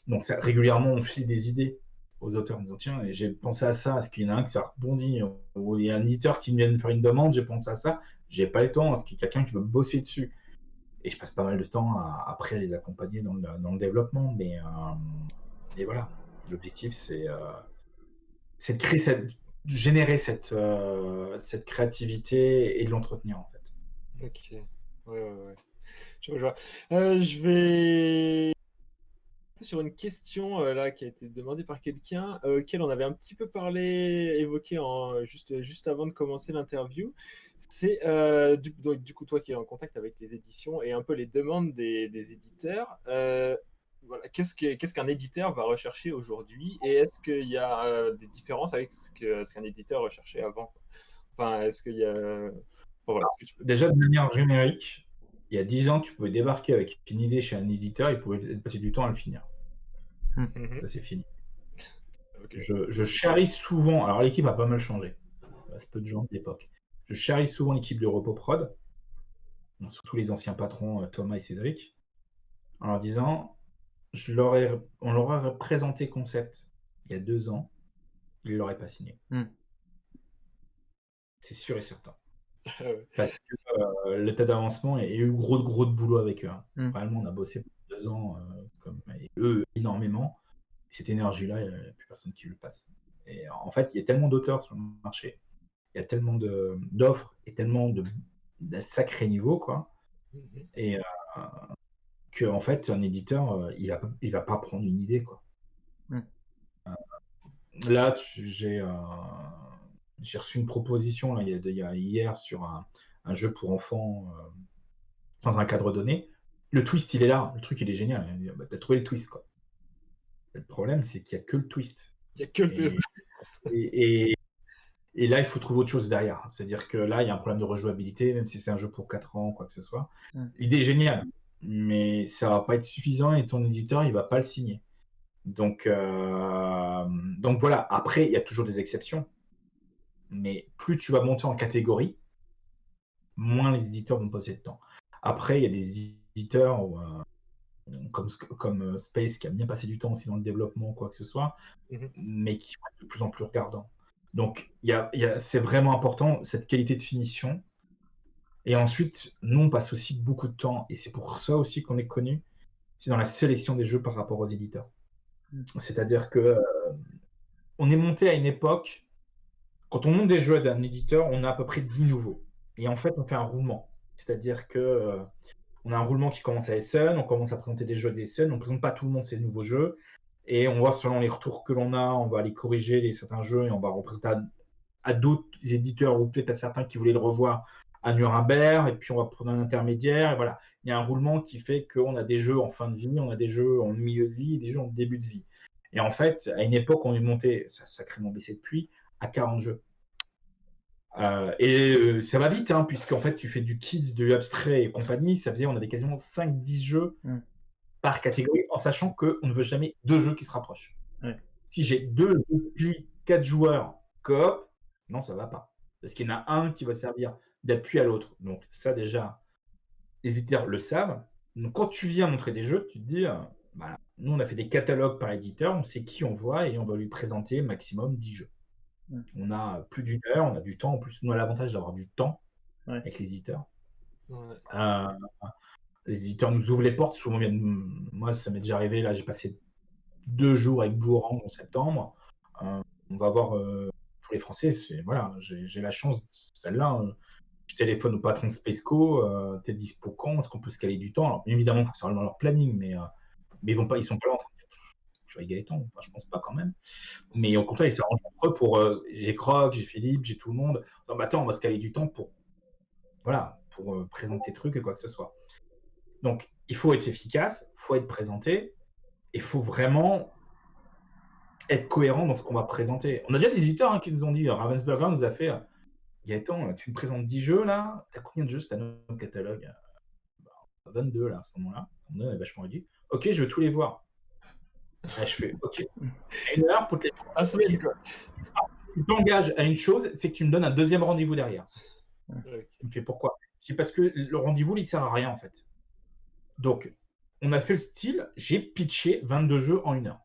Donc régulièrement, on file des idées aux auteurs en disant tiens, j'ai pensé à ça, est-ce qu'il y en a un qui ça rebondit, ou il y a un éditeur qui vient de faire une demande, j'ai pensé à ça, j'ai pas le temps, est-ce qu'il y a quelqu'un qui veut bosser dessus? Et je passe pas mal de temps après à les accompagner dans le développement, mais voilà, l'objectif c'est de créer générer cette créativité et de l'entretenir en fait. Ok. Ouais. Je vois. Je vais sur une question là qui a été demandée par quelqu'un auquel on avait un petit peu parlé, évoqué juste avant de commencer l'interview. C'est donc, du coup toi qui es en contact avec les éditions et un peu les demandes des éditeurs. Voilà, qu'est-ce qu'un éditeur va rechercher aujourd'hui et est-ce qu'il y a des différences avec ce qu'un éditeur recherchait avant? Enfin, est-ce qu'il y a... Enfin, voilà, est-ce que tu peux... Déjà, de manière générique, il y a 10 ans, tu pouvais débarquer avec une idée chez un éditeur, il pouvait passer du temps à le finir. Mhm. Ça, c'est fini. Ok. Je charrie souvent, alors l'équipe a pas mal changé, c'est peu de gens de l'époque. Je charrie souvent l'équipe de RepoProd, surtout les anciens patrons Thomas et Cédric, en leur disant on leur aurait présenté Concept il y a 2 ans, ils ne l'auraient pas signé. C'est sûr et certain. Parce que l'état d'avancement, il y a eu gros de boulot avec eux. Vraiment, on a bossé pour 2 ans, et eux énormément. Cette énergie-là, il n'y a plus personne qui le passe. Et en fait, il y a tellement d'auteurs sur le marché, il y a tellement d'offres et tellement d'un sacré niveau, quoi. Et que en fait, un éditeur, il va pas prendre une idée, quoi. Là, j'ai reçu une proposition là, hier sur un jeu pour enfants dans un cadre donné. Le twist, il est là. Le truc, il est génial. Bah, t'as trouvé le twist, quoi. Le problème, c'est qu'il n'y a que le twist. Il n'y a que le twist. Et là, il faut trouver autre chose derrière. C'est-à-dire que là, il y a un problème de rejouabilité, même si c'est un jeu pour 4 ans, quoi que ce soit. L'idée est géniale, mais ça va pas être suffisant et ton éditeur, il va pas le signer. Donc voilà. Après, il y a toujours des exceptions. Mais plus tu vas monter en catégorie, moins les éditeurs vont passer de temps. Après, il y a des éditeurs comme Space qui a bien passé du temps aussi dans le développement, quoi que ce soit, mais qui vont être de plus en plus regardants. Donc, c'est vraiment important, cette qualité de finition. Et ensuite, nous, on passe aussi beaucoup de temps, et c'est pour ça aussi qu'on est connu, c'est dans la sélection des jeux par rapport aux éditeurs. C'est-à-dire que on est monté à une époque, quand on monte des jeux d'un éditeur, on a à peu près 10 nouveaux. Et en fait, on fait un roulement. C'est-à-dire que on a un roulement qui commence à Essen, on commence à présenter des jeux d'Essen, on ne présente pas tout le monde ces nouveaux jeux, et on voit selon les retours que l'on a, on va aller corriger certains jeux et on va représenter à d'autres éditeurs ou peut-être à certains qui voulaient le revoir à Nuremberg, et puis on va prendre un intermédiaire, et voilà. Il y a un roulement qui fait qu'on a des jeux en fin de vie, on a des jeux en milieu de vie et des jeux en début de vie. Et en fait, à une époque, on est monté, ça a sacrément baissé depuis, à 40 jeux. Ça va vite, hein, puisqu'en fait, tu fais du kids, de abstrait et compagnie. On avait quasiment 5-10 jeux par catégorie, en sachant qu'on ne veut jamais 2 jeux qui se rapprochent. Si j'ai 2 jeux puis 4 joueurs coop, non, ça va pas. Parce qu'il y en a un qui va servir d'appui à l'autre. Donc ça, déjà, les éditeurs le savent. Donc quand tu viens montrer des jeux, tu te dis, bah, nous, on a fait des catalogues par éditeur, on sait qui on voit et on va lui présenter maximum 10 jeux. On a plus d'1 heure, on a du temps. En plus, nous, on a l'avantage d'avoir du temps avec les éditeurs. Les éditeurs nous ouvrent les portes. Souvent, moi, ça m'est déjà arrivé. Là, j'ai passé 2 jours avec Blue Orange en septembre. On va voir pour les Français. Voilà, j'ai la chance, celle-là. Je téléphone au patron de Spesco. T'es dispo quand? Est-ce qu'on peut se caler du temps? Alors, bien évidemment, il faut que ça rentre dans leur planning, mais ils sont pas là en train de dire je vais Gaëtan. Enfin, je pense pas quand même. Mais au contraire, ils s'arrangent entre eux pour. J'ai Croc, j'ai Philippe, j'ai tout le monde. Non, bah, attends, on va se caler du temps pour présenter des trucs et quoi que ce soit. Donc, il faut être efficace, il faut être présenté, et il faut vraiment être cohérent dans ce qu'on va présenter. On a déjà des éditeurs qui nous ont dit, Ravensburger nous a fait, Gaëtan, tu me présentes 10 jeux là, t'as combien de jeux sur ta catalogue? 22 là, à ce moment-là. On est vachement réduit. Ok, je veux tous les voir. Là, je fais OK. 1 heure pour te les Un semaine, quoi. Tu t'engages à une chose, c'est que tu me donnes un deuxième rendez-vous derrière. Ok. Il me fait pourquoi? Je dis parce que le rendez-vous, il sert à rien en fait. Donc, on a fait le style, j'ai pitché 22 jeux en 1 heure.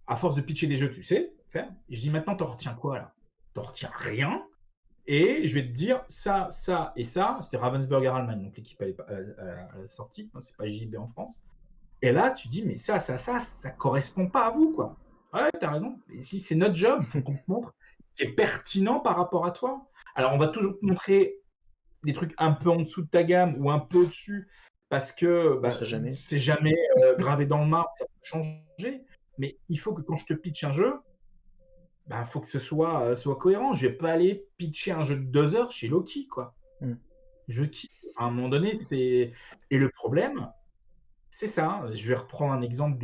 À force de pitcher des jeux, tu sais faire. Et je dis maintenant, t'en retiens quoi là? T'en retiens rien. Et je vais te dire ça, ça et ça. C'était Ravensburger Allemagne, donc l'équipe à la sortie, c'est pas JB en France. Et là, tu dis, mais ça correspond pas à vous, quoi. Ouais, t'as raison. Et si c'est notre job, il faut qu'on te montre ce qui est pertinent par rapport à toi. Alors, on va toujours te montrer des trucs un peu en dessous de ta gamme ou un peu au-dessus, parce que On sait jamais. c'est jamais gravé dans le marbre, ça peut changer. Mais il faut que quand je te pitch un jeu, il faut que ce soit cohérent. Je vais pas aller pitcher un jeu de 2 heures chez Loki, quoi. Je kiffe. À un moment donné, c'est. Et le problème, c'est ça. Je vais reprendre un exemple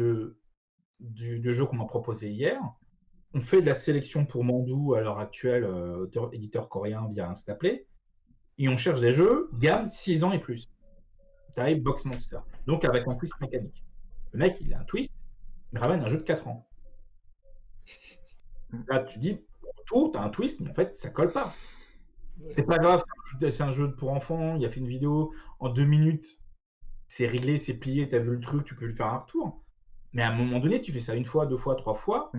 du jeu qu'on m'a proposé hier. On fait de la sélection pour Mandou à l'heure actuelle, éditeur coréen via Instaplay. Et on cherche des jeux gamme 6 ans et plus. Type Box Monster. Donc avec un twist mécanique. Le mec, il a un twist, il ramène un jeu de 4 ans. Là, tu dis, autour, tu as un twist, mais en fait, ça colle pas. C'est pas grave, c'est un jeu pour enfants, il a fait une vidéo en 2 minutes, c'est réglé, c'est plié, tu as vu le truc, tu peux lui faire un retour. Mais à un moment donné, tu fais ça 1 fois, 2 fois, 3 fois,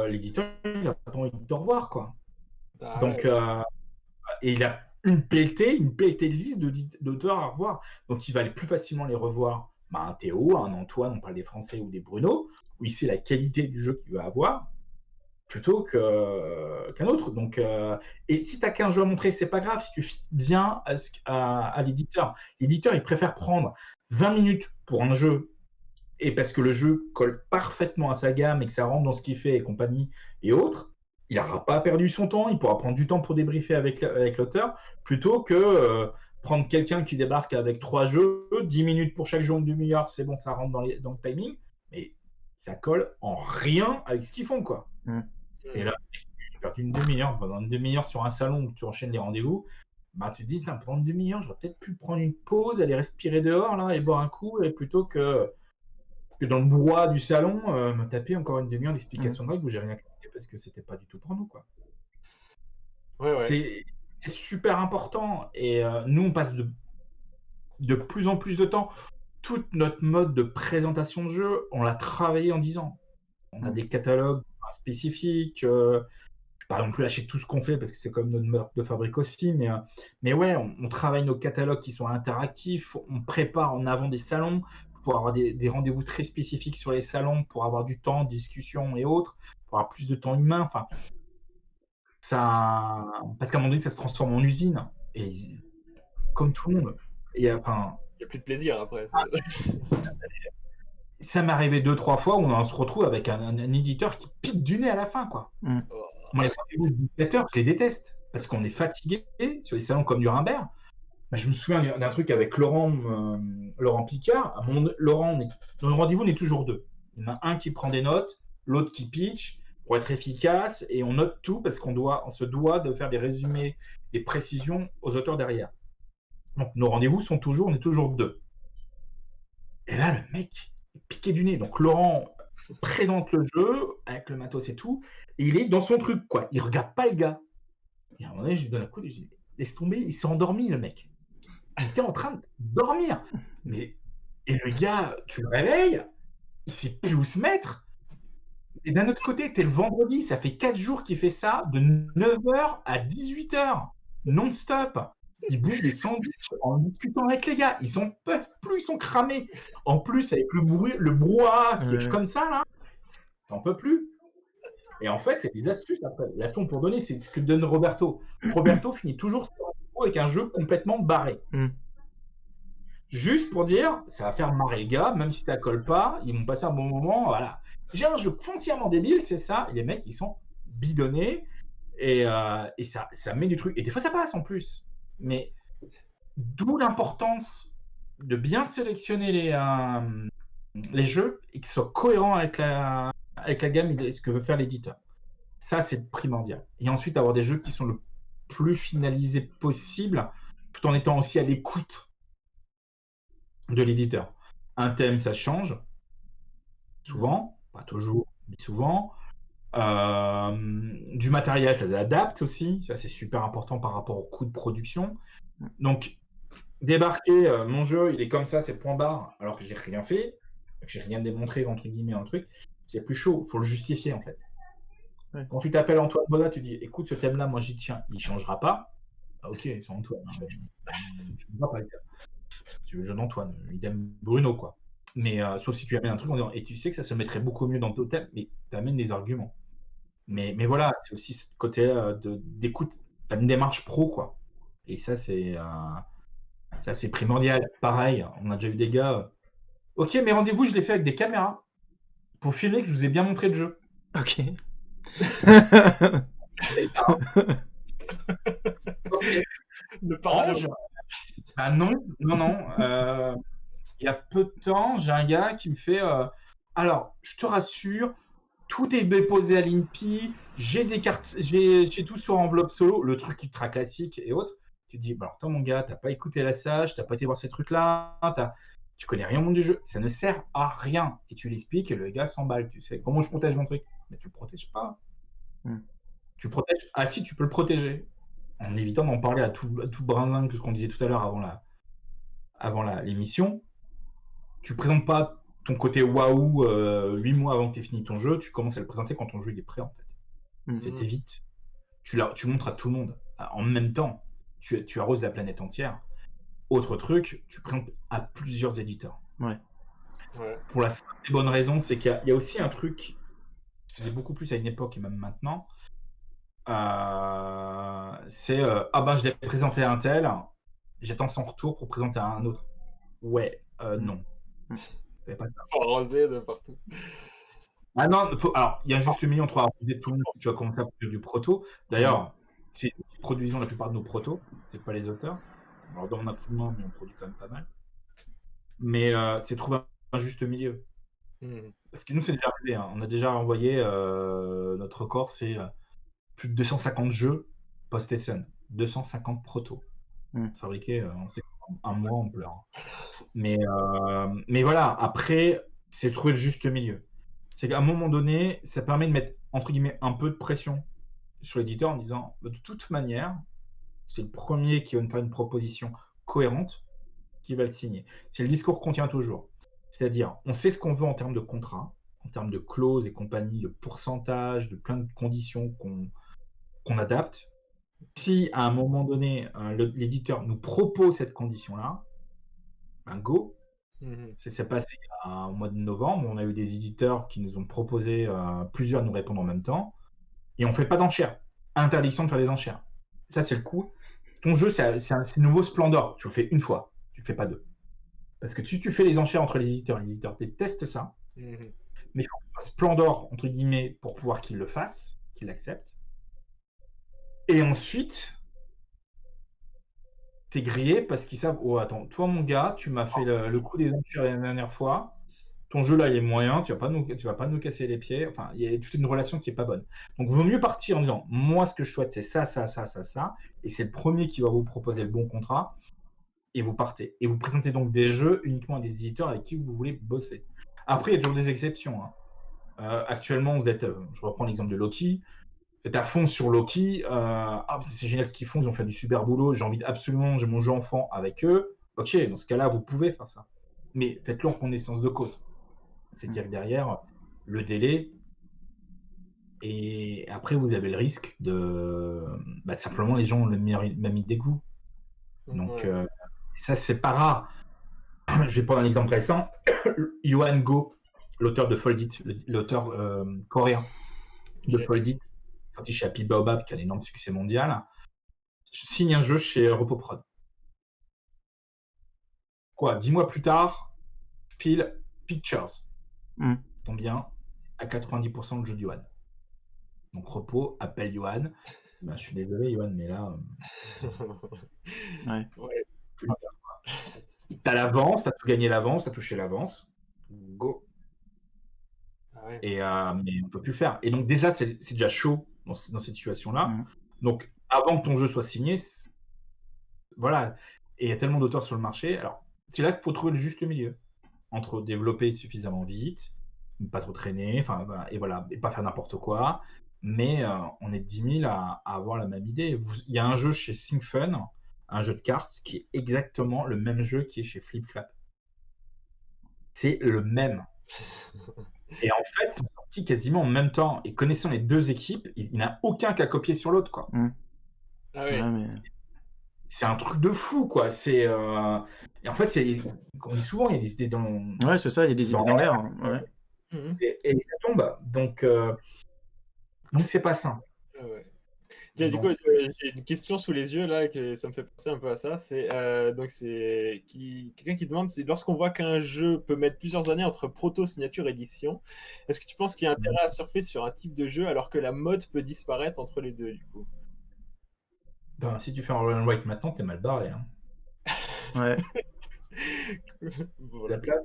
l'éditeur, il n'a pas envie de te revoir, quoi. Donc, et il a une pelletée de liste d'auteurs à revoir. Donc, il va aller plus facilement les revoir. Un Théo, un Antoine, on parle des Français ou des Bruno, où il sait la qualité du jeu qu'il va avoir, plutôt qu'un autre. Donc, et si tu n'as qu'un jeu à montrer, c'est pas grave si tu fites bien à l'éditeur. L'éditeur, il préfère prendre 20 minutes pour un jeu, et parce que le jeu colle parfaitement à sa gamme et que ça rentre dans ce qu'il fait et compagnie et autres, il n'aura pas perdu son temps, il pourra prendre du temps pour débriefer avec l'auteur, plutôt que prendre quelqu'un qui débarque avec 3 jeux, 10 minutes pour chaque jeu, une demi-heure, c'est bon, ça rentre dans le timing, mais ça colle en rien avec ce qu'ils font, quoi. Et là, j'ai perdu une demi-heure. Pendant une demi-heure sur un salon où tu enchaînes les rendez-vous, tu te dis, pendant une demi-heure, j'aurais peut-être pu prendre une pause, aller respirer dehors là, et boire un coup, et plutôt que dans le brouhaha du salon, me taper encore une demi-heure d'explication de règles où j'ai rien compris parce que c'était pas du tout pour nous, quoi. C'est super important. Et nous, on passe de plus en plus de temps. Toute notre mode de présentation de jeu, on l'a travaillé en 10 ans. On a des catalogues spécifiques. Je ne vais pas non plus lâcher tout ce qu'on fait parce que c'est comme notre mode de fabrique aussi. Mais ouais, on travaille nos catalogues qui sont interactifs. On prépare en avant des salons pour avoir des rendez-vous très spécifiques sur les salons, pour avoir du temps, des discussions et autres, pour avoir plus de temps humain. Enfin, ça, parce qu'à un moment donné, ça se transforme en usine. Et comme tout le monde. Et enfin, il n'y a plus de plaisir après. Ça m'est arrivé 2-3 fois où on se retrouve avec un éditeur qui pique du nez à la fin, quoi. Moi, les rendez-vous de 17h, je les déteste parce qu'on est fatigué sur les salons comme Nuremberg. Je me souviens d'un truc avec Laurent Picard. Laurent, dans le rendez-vous, on est toujours 2. Il y en a un qui prend des notes, l'autre qui pitch pour être efficace, et on note tout parce qu'on se doit de faire des résumés, des précisions aux auteurs derrière. Donc nos rendez-vous on est toujours 2. Et là, le mec est piqué du nez. Donc Laurent présente le jeu avec le matos et tout, et il est dans son truc, quoi. Il regarde pas le gars. Et à un moment donné, je lui donne un coup, je dis, laisse tomber, il s'est endormi, le mec. Il était en train de dormir. Et le gars, tu le réveilles, il sait plus où se mettre. Et d'un autre côté, t'es le vendredi, ça fait 4 jours qu'il fait ça, de 9h à 18h, non-stop. Il bouffe des sandwichs en discutant avec les gars. Ils en peuvent plus, ils sont cramés. En plus, avec le brouhaha qui est comme ça, là, t'en peux plus. Et en fait, c'est des astuces après. L'action pour donner, c'est ce que donne Roberto. Roberto finit toujours avec un jeu complètement barré. Juste pour dire, ça va faire marrer les gars, même si ça colle pas, ils vont passer un bon moment, voilà. J'ai un jeu foncièrement débile, c'est ça, et les mecs, ils sont bidonnés, et ça met du truc. Et des fois, ça passe en plus. Mais d'où l'importance de bien sélectionner les jeux et qu'ils soient cohérents avec la gamme et ce que veut faire l'éditeur. Ça, c'est primordial. Et ensuite, avoir des jeux qui sont le plus finalisés possible, tout en étant aussi à l'écoute de l'éditeur. Un thème, ça change. souvent, pas toujours, mais souvent. Du matériel, ça s'adapte aussi. Ça, c'est super important par rapport au coût de production. Donc, débarquer, mon jeu, il est comme ça, c'est point barre, alors que j'ai rien fait, que j'ai rien démontré, entre guillemets, un truc, c'est plus chaud. Il faut le justifier, en fait. Ouais. Quand tu t'appelles Antoine Boda, tu dis écoute, ce thème-là, moi j'y tiens, il changera pas. Ah, ok, c'est Antoine. Tu peux pas parler. Tu veux jeune Antoine, idem Bruno, quoi. Mais sauf si tu amènes un truc en disant et tu sais que ça se mettrait beaucoup mieux dans ton thème, mais tu amènes des arguments. Mais voilà, c'est aussi ce côté d'écoute, t'as une démarche pro, quoi. Et ça, c'est primordial. Pareil, on a déjà eu des gars. Ok, mes rendez-vous, je les fais avec des caméras pour filmer que je vous ai bien montré le jeu. Ok. Le parage. Ah non. Il y a peu de temps, j'ai un gars qui me fait alors, je te rassure, tout est déposé à l'INPI, j'ai des cartes, j'ai tout sur enveloppe solo, le truc ultra classique et autres. Tu te dis, bah alors toi mon gars, t'as pas écouté la sage, t'as pas été voir ces trucs-là, tu connais rien au monde du jeu, ça ne sert à rien. Et tu l'expliques et le gars s'emballe, tu sais. Comment je protège mon truc? Mais tu le protèges pas. Tu protèges. Ah si, tu peux le protéger. En évitant d'en parler à tout brinzin que ce qu'on disait tout à l'heure avant l'émission. Tu présentes pas ton côté waouh 8 mois avant que tu aies fini ton jeu, tu commences à le présenter quand ton jeu il est prêt en fait. Tu t'évites. Tu montres à tout le monde. En même temps, tu arroses la planète entière. Autre truc, tu présentes à plusieurs éditeurs. Ouais. Pour la simple et bonne raison, c'est qu'il y a aussi un truc, je faisais beaucoup plus à une époque et même maintenant, c'est ah ben je l'ai présenté à un tel, j'attends son retour pour présenter à un autre. Ouais, non. Pas ça. Faut arroser de partout. Ah non, alors il y a juste le milieu entre arroser tout le monde, tu vas commencer à produire du proto. D'ailleurs, c'est nous qui produisons la plupart de nos protos, c'est pas les auteurs. Alors on a plus de moins, mais on produit quand même pas mal. Mais c'est trouver un juste milieu. Parce que nous, c'est déjà arrivé, hein. On a déjà envoyé notre record, c'est plus de 250 jeux post-Essen, 250 protos fabriqués on sait un mois, on pleure. Mais voilà, après, c'est trouver le juste milieu. C'est qu'à un moment donné, ça permet de mettre, entre guillemets, un peu de pression sur l'éditeur en disant, de toute manière, c'est le premier qui va nous faire une proposition cohérente qui va le signer. C'est le discours qu'on tient toujours. C'est-à-dire, on sait ce qu'on veut en termes de contrat, en termes de clauses et compagnie, de pourcentage, de plein de conditions qu'on adapte. Si à un moment donné, l'éditeur nous propose cette condition-là, ben go. C'est passé au mois de novembre. On a eu des éditeurs qui nous ont proposé, plusieurs nous répondre en même temps. Et on ne fait pas d'enchères. Interdiction de faire des enchères. Ça, c'est le coup. Ton jeu, c'est un nouveau Splendor. Tu le fais une fois. Tu ne le fais pas deux. Parce que si tu fais les enchères entre les éditeurs détestent ça. Mais il faut un Splendor, entre guillemets, pour pouvoir qu'ils le fassent, qu'ils l'acceptent. Et ensuite, t'es grillé parce qu'ils savent, oh attends, toi mon gars, tu m'as fait le coup des enchères la dernière fois, ton jeu là il est moyen, tu vas pas nous casser les pieds, enfin il y a toute une relation qui est pas bonne. Donc il vaut mieux partir en disant, moi ce que je souhaite c'est ça, et c'est le premier qui va vous proposer le bon contrat, et vous partez. Et vous présentez donc des jeux uniquement à des éditeurs avec qui vous voulez bosser. Après il y a toujours des exceptions. Actuellement vous êtes, je reprends l'exemple de Loki, vous êtes à fond sur Loki, c'est génial ce qu'ils font, ils ont fait du super boulot, j'ai mon jeu enfant avec eux. Ok, dans ce cas-là, vous pouvez faire ça. Mais faites-le en connaissance de cause. C'est-à-dire que derrière, le délai, et après, vous avez le risque de simplement les gens ont le même idée que vous. Donc, ça, c'est pas rare. Je vais prendre un exemple récent. Yuan Go, l'auteur de Fold It, l'auteur coréen de Fold It, sorti chez Happy Baobab, qui a un énorme succès mondial, signe un jeu chez Repoprod. Quoi, 10 mois plus tard, pile Pictures. Tombe bien, à 90% le jeu d'Yoann. Donc Repo appelle Yoann. Je suis désolé Yoann, mais là... ouais. T'as l'avance, t'as tout gagné l'avance, t'as touché l'avance. Go. Et, mais on peut plus faire. Et donc déjà, c'est déjà chaud dans cette situation-là. Donc avant que ton jeu soit signé, voilà. Et il y a tellement d'auteurs sur le marché. Alors c'est là qu'il faut trouver le juste milieu entre développer suffisamment vite, pas trop traîner, enfin, voilà, et voilà, et pas faire n'importe quoi. Mais on est 10 000 à avoir la même idée. Il y a un jeu chez ThinkFun, un jeu de cartes, qui est exactement le même jeu qui est chez FlipFlap. C'est le même. Et en fait, ils sont sortis quasiment en même temps. Et connaissant les deux équipes, il n'y en a aucun qui a copié sur l'autre, quoi. Ah ouais. Ouais, mais... C'est un truc de fou, quoi. Et en fait, on dit souvent, il y a des idées dans Ouais, c'est ça, il y a des idées dans l'air. Ouais. Mhm. et ça tombe. Donc c'est pas simple. Ah ouais. Tiens, du coup, Donc, j'ai une question sous les yeux là, que ça me fait penser un peu à ça. C'est quelqu'un qui demande si lorsqu'on voit qu'un jeu peut mettre plusieurs années entre proto, signature, édition, est-ce que tu penses qu'il y a intérêt à surfer sur un type de jeu alors que la mode peut disparaître entre les deux du coup? ben, si tu fais un roll and write maintenant, t'es mal barré, hein. Ouais. La Voilà. place,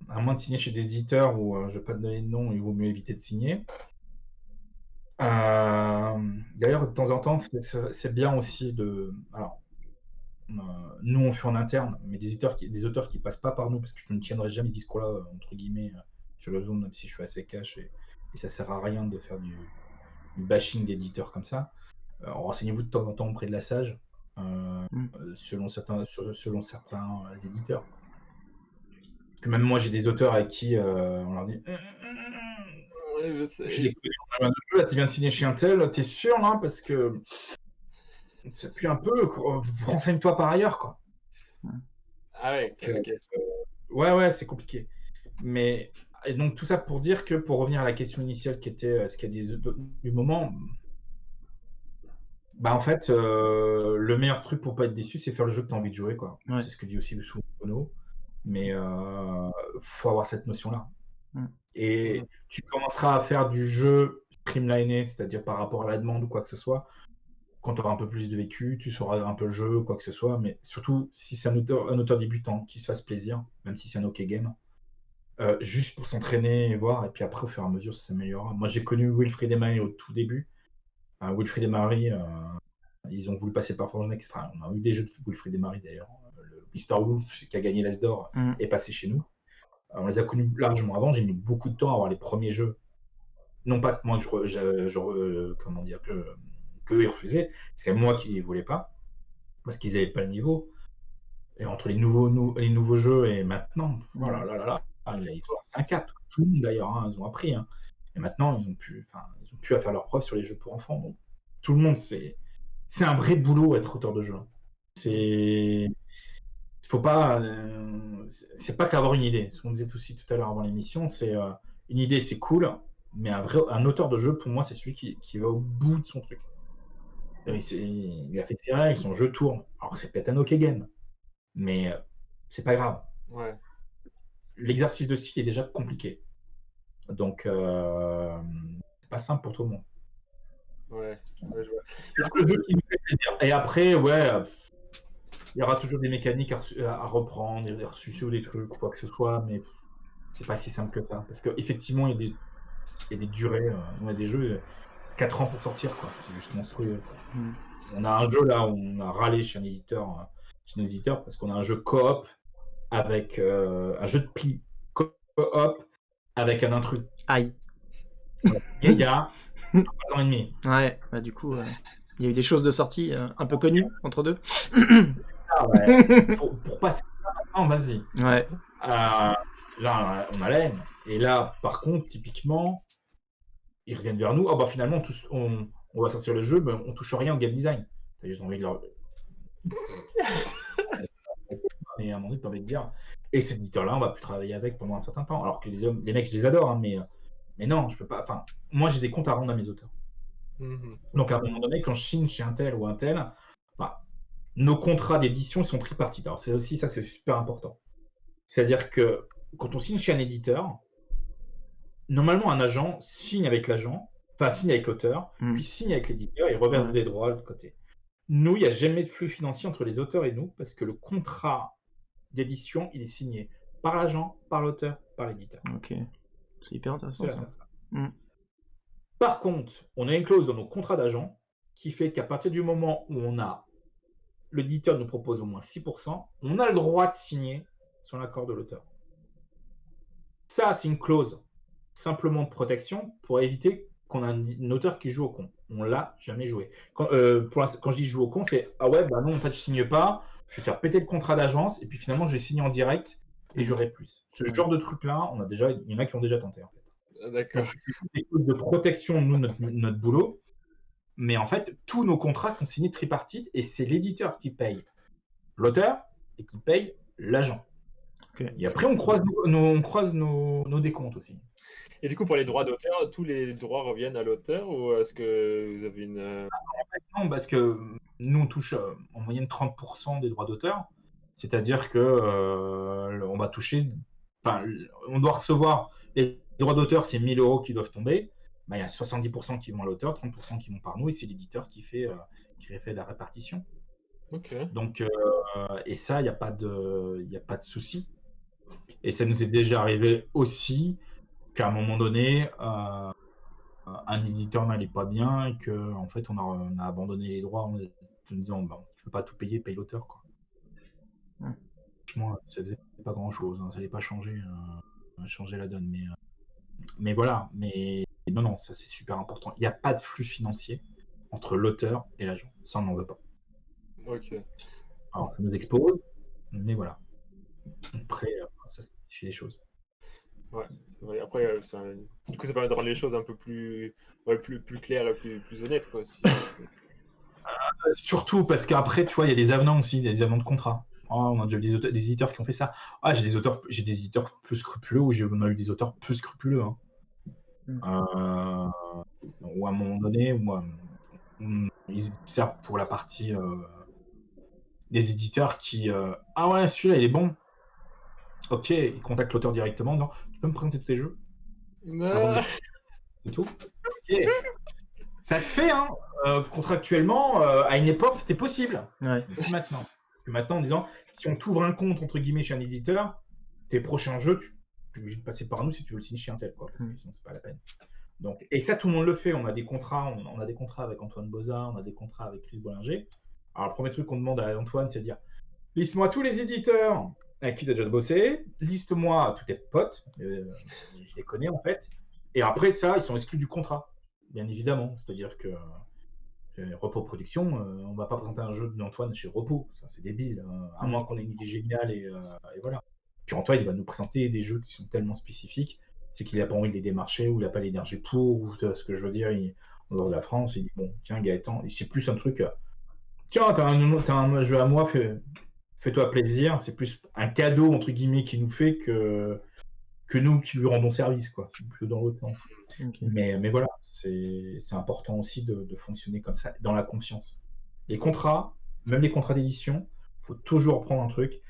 à moins de signer chez des éditeurs où je vais pas te donner de nom, il vaut mieux éviter de signer. D'ailleurs, de temps en temps, c'est bien aussi de. Alors, nous, on fait en interne, mais des auteurs qui passent pas par nous, parce que je ne tiendrai jamais ce discours-là, entre guillemets, sur le Zoom, même si je suis assez cash, et ça sert à rien de faire du bashing d'éditeurs comme ça. Renseignez-vous de temps en temps auprès de la SAGE, selon certains éditeurs. Parce que même moi, j'ai des auteurs avec qui on leur dit Ouais, je je sais. l'ai connu dans un autre jeu, là, tu viens de signer chez un tel, t'es sûr là? Parce que ça pue un peu, quoi. Renseigne-toi par ailleurs, quoi. Ah ouais, Donc, ok. ouais, c'est compliqué. Mais et donc tout ça pour dire que pour revenir à la question initiale qui était ce qu'il y a du moment, bah en fait, le meilleur truc pour pas être déçu, c'est faire le jeu que tu as envie de jouer, quoi. Ouais. C'est ce que dit aussi souvent Bono. Mais faut avoir cette notion-là. Et tu commenceras à faire du jeu streamliné, c'est-à-dire par rapport à la demande ou quoi que ce soit. Quand tu auras un peu plus de vécu, tu sauras un peu le jeu ou quoi que ce soit. Mais surtout, si c'est un auteur débutant, qui se fasse plaisir, même si c'est un OK game, juste pour s'entraîner et voir. Et puis après, au fur et à mesure, ça s'améliorera. Moi, j'ai connu Wilfried et Marie au tout début. Wilfried et Marie, ils ont voulu passer par Forge Next. Enfin, on a eu des jeux de Wilfried et Marie d'ailleurs. Le Mr. Wolf, qui a gagné l'As d'Or, est passé chez nous. On les a connus largement avant. J'ai mis beaucoup de temps à avoir les premiers jeux. Non pas que moi, comment dire, que ils refusaient. C'est moi qui ne les voulais pas, parce qu'ils n'avaient pas le niveau. Et entre les nouveaux jeux et maintenant, voilà, ils ont c'est un cap. Tout le monde d'ailleurs, hein, ils ont appris. Hein. Et maintenant, ils ont plus à faire leurs preuves sur les jeux pour enfants. Donc, tout le monde, c'est un vrai boulot être auteur de jeu. C'est faut pas, c'est pas qu'avoir une idée. Ce qu'on disait aussi tout à l'heure avant l'émission, c'est une idée, c'est cool, mais un auteur de jeu, pour moi, c'est celui qui va au bout de son truc. Il a fait ses règles, son jeu tourne. Alors c'est peut-être un OK game, mais c'est pas grave. Ouais. L'exercice de style est déjà compliqué. Donc c'est pas simple pour tout le monde. Ouais, je vois. C'est le jeu qui me fait plaisir. Et après, ouais, il y aura toujours des mécaniques à reprendre, des ressuscités ou des trucs, quoi que ce soit, mais c'est pas si simple que ça. Parce qu'effectivement, il y a des durées, on a des jeux 4 ans pour sortir, quoi. C'est juste monstrueux. Quoi. On a un jeu là où on a râlé chez nos éditeurs, parce qu'on a un jeu coop avec un jeu de pli coop avec un intrus. Aïe. Il y a 3 ans et demi. Ouais, bah du coup, il y a eu des choses de sortie un peu connues entre deux. C'est ça, ouais. Pour passer ça maintenant, vas-y. Ouais. Là, on a l'aime. Et là, par contre, typiquement, ils reviennent vers nous. Ah bah finalement, on va sortir le jeu, mais on touche rien au game design. J'ai envie de leur. Mais à un moment donné, tu as envie de dire. Et cet éditeur-là, on va plus travailler avec pendant un certain temps. Alors que les mecs, je les adore, hein, mais non, je peux pas. Enfin, moi, j'ai des comptes à rendre à mes auteurs. Donc à un moment donné, quand je signe chez un tel ou un tel, bah, nos contrats d'édition sont tripartites. Alors c'est aussi ça, c'est super important. C'est-à-dire que quand on signe chez un éditeur, normalement un agent signe avec l'agent, enfin signe avec l'auteur, puis signe avec l'éditeur et reverse des droits de l'autre côté. Nous, il n'y a jamais de flux financier entre les auteurs et nous, parce que le contrat d'édition, il est signé par l'agent, par l'auteur, par l'éditeur. Ok, c'est hyper intéressant ça. Par contre, on a une clause dans nos contrats d'agent qui fait qu'à partir du moment où l'éditeur nous propose au moins 6%, on a le droit de signer sur l'accord de l'auteur. Ça, c'est une clause simplement de protection pour éviter qu'on a un auteur qui joue au con. On l'a jamais joué. Quand je dis joue au con, c'est ah ouais, bah non, en fait, je signe pas, je vais faire péter le contrat d'agence, et puis finalement, je vais signer en direct et j'aurai plus. Ce genre de truc-là, il y en a qui ont déjà tenté, en fait. D'accord. Donc, c'est des clauses de protection, nous, notre boulot. Mais en fait, tous nos contrats sont signés tripartite et c'est l'éditeur qui paye l'auteur et qui paye l'agent. Ok. Et après, on croise nos décomptes aussi. Et du coup, pour les droits d'auteur, tous les droits reviennent à l'auteur ou est-ce que vous avez une... Non, parce que nous, on touche en moyenne 30% des droits d'auteur. C'est-à-dire que on va toucher... Enfin, on doit recevoir... Les droits d'auteur, c'est 1 000 € qui doivent tomber. Bah, il y a 70% qui vont à l'auteur, 30% qui vont par nous, et c'est l'éditeur qui fait la répartition. Ok. Donc, et ça, il n'y a pas de souci. Et ça nous est déjà arrivé aussi qu'à un moment donné, un éditeur n'allait pas bien et qu'en en fait, on a abandonné les droits en disant bah, tu ne peux pas tout payer, paye l'auteur. Quoi. Ouais. Franchement, ça faisait pas grand-chose, hein, ça n'allait pas changer la donne. Mais voilà, mais non, ça c'est super important. Il n'y a pas de flux financier entre l'auteur et l'agent. Ça, on n'en veut pas. Ok. Alors, ça nous expose, mais voilà. Après, ça fait les choses. Ouais, c'est vrai. Après, du coup, ça permet de rendre les choses un peu plus, ouais, plus claires, plus honnêtes, quoi. Surtout parce qu'après, tu vois, il y a des avenants aussi, des avenants de contrat. On a déjà eu des éditeurs qui ont fait ça. J'ai des éditeurs plus scrupuleux ou on a eu des auteurs plus scrupuleux. Hein. Ou à un moment donné, ils servent pour la partie des éditeurs qui ah ouais, celui-là il est bon. Ok, ils contactent l'auteur directement en disant tu peux me présenter tous tes jeux C'est tout. Okay. Ça se fait, hein. Contractuellement, à une époque, c'était possible. Ouais. Maintenant. Parce que maintenant, en disant, si on t'ouvre un compte, entre guillemets, chez un éditeur, tes prochains jeux, tu es obligé de passer par nous si tu veux le signer chez un tel, quoi, parce que sinon, c'est pas la peine. Donc, et ça, tout le monde le fait. On a des contrats, on a des contrats avec Antoine Boza, on a des contrats avec Chris Bollinger. Alors, le premier truc qu'on demande à Antoine, c'est de dire liste-moi tous les éditeurs avec qui tu as déjà bossé, liste-moi tous tes potes, je les connais en fait, et après ça, ils sont exclus du contrat. Bien évidemment, c'est-à-dire que Repos Production, on ne va pas présenter un jeu d'Antoine chez Repos, ça c'est débile, à moins qu'on ait une idée géniale et voilà. Puis Antoine, il va nous présenter des jeux qui sont tellement spécifiques, c'est qu'il n'a pas envie de les démarcher ou il n'a pas l'énergie pour, ou ce que je veux dire, en dehors de la France, il dit bon, tiens Gaëtan, et c'est plus un truc, tiens, t'as un jeu à moi, fais-toi plaisir, c'est plus un cadeau entre guillemets qu'il nous fait que nous qui lui rendons service, quoi. C'est plutôt dans l'autre sens. Okay. Mais voilà, c'est important aussi de fonctionner comme ça, dans la confiance. Les contrats, même les contrats d'édition, il faut toujours prendre un truc,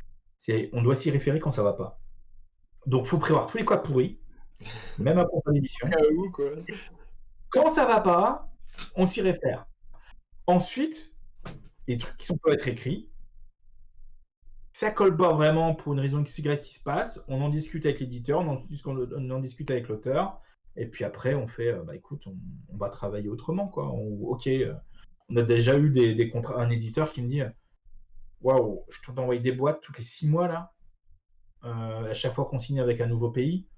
on doit s'y référer quand ça va pas. Donc il faut prévoir tous les cas pourris, même un contrat d'édition. Quand ça va pas, on s'y réfère. Ensuite, les trucs qui peuvent être écrits, ça colle pas vraiment pour une raison XY qui se passe, on en discute avec l'éditeur, on en discute avec l'auteur, et puis après on fait, écoute, on va travailler autrement, quoi. Ok, on a déjà eu des contrats, un éditeur qui me dit, waouh, je t'en envoie des boîtes toutes les 6 mois là, à chaque fois qu'on signe avec un nouveau pays,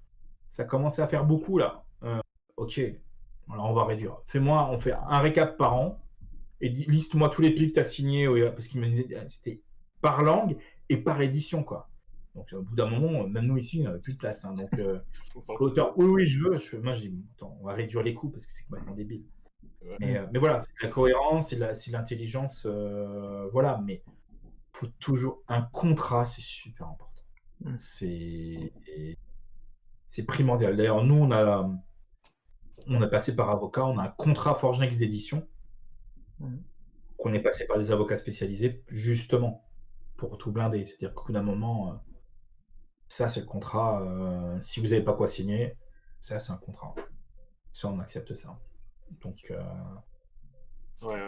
ça commence à faire beaucoup là. Ok, alors on va réduire. On fait un récap par an, et liste-moi tous les pays que tu as signés, parce qu'il me disait, c'était par langue et par édition, quoi. Donc au bout d'un moment, même nous ici, on n'avait plus de place. Hein. Donc l'auteur, oui, je veux. Moi, je dis, attends, on va réduire les coûts parce que c'est complètement débile. Mais voilà, c'est la cohérence, c'est l'intelligence, voilà. Mais il faut toujours un contrat, c'est super important. C'est primordial. D'ailleurs, nous, on a passé par avocat, on a un contrat Forge Next d'édition. Qu'on est passé par des avocats spécialisés, justement, pour tout blinder. C'est-à-dire qu'au bout d'un moment, ça, c'est le contrat. Si vous n'avez pas quoi signer, ça, c'est un contrat. Ça, on accepte ça. Donc,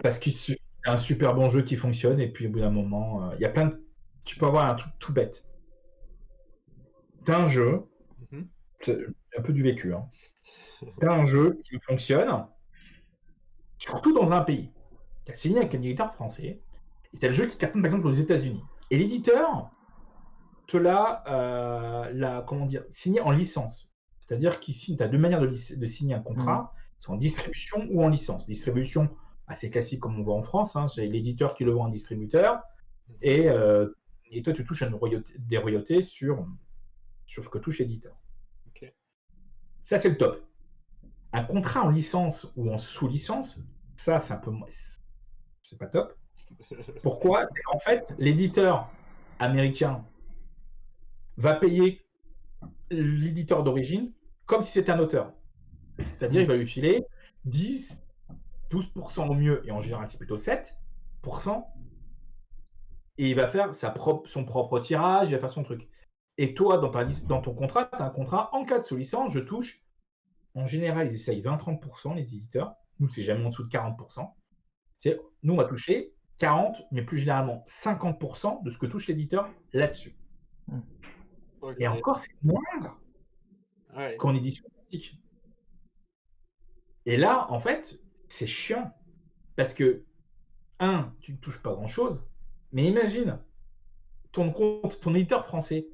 parce qu'il y a un super bon jeu qui fonctionne, et puis au bout d'un moment, il y a plein de... Tu peux avoir un truc tout bête. T'as un jeu, c'est un peu du vécu, hein. T'as un jeu qui fonctionne, surtout dans un pays. Tu as signé avec un éditeur français, et tu as le jeu qui cartonne par exemple aux États-Unis. Et l'éditeur, ceux-là, comment dire, signer en licence. C'est-à-dire qu'ils signent, tu as deux manières de signer un contrat, c'est en distribution ou en licence. Distribution, assez classique comme on voit en France, hein, c'est l'éditeur qui le vend à un distributeur, et toi tu touches des royautés sur ce que touche l'éditeur. Ok. Ça c'est le top. Un contrat en licence ou en sous-licence, ça c'est un peu c'est pas top. Pourquoi? C'est qu'en fait, l'éditeur américain va payer l'éditeur d'origine comme si c'était un auteur. C'est-à-dire, il va lui filer 10, 12% au mieux, et en général, c'est plutôt 7%. Et il va faire son propre tirage, il va faire son truc. Et toi, dans ton contrat, tu as un contrat en cas de sous-licence, je touche. En général, ils essayent 20-30%, les éditeurs. Nous, c'est jamais en dessous de 40%. Nous, on va toucher 40, mais plus généralement 50% de ce que touche l'éditeur là-dessus. Okay. Et encore, c'est moindre qu'en édition classique. Et là, en fait, c'est chiant. Parce que, tu ne touches pas grand-chose, mais imagine, ton éditeur français,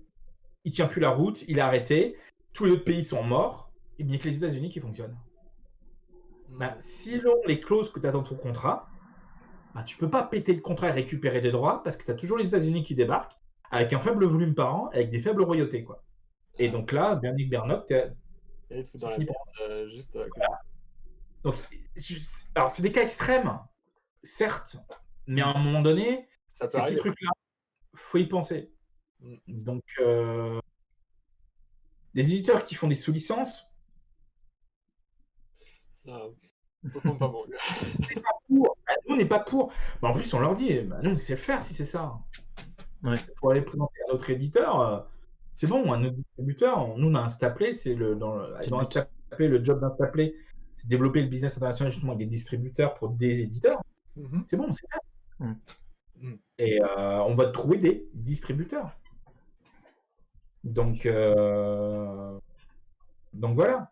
il tient plus la route, il est arrêté, tous les autres pays sont morts, et bien que les États-Unis qui fonctionnent. Selon les clauses que tu as dans ton contrat, tu peux pas péter le contrat et récupérer des droits, parce que tu as toujours les États-Unis qui débarquent, avec un faible volume par an, avec des faibles royautés, quoi. Et donc là, Bernick Bernock, c'est fini pour juste à côté de ça. Donc, alors c'est des cas extrêmes, certes, mais à un moment donné, ces petits trucs-là, faut y penser. Donc, les éditeurs qui font des sous-licences, ça sent pas bon. Nous, on n'est pas pour. En plus, on leur dit, nous, on sait le faire si c'est ça. Ouais. Pour aller présenter à notre éditeur, c'est bon, un autre distributeur, nous, on a un Stapley, dans un Stapley, le job d'un Stapley, c'est développer le business international justement avec des distributeurs pour des éditeurs. C'est bon, c'est faire. Et on va trouver des distributeurs. Donc voilà.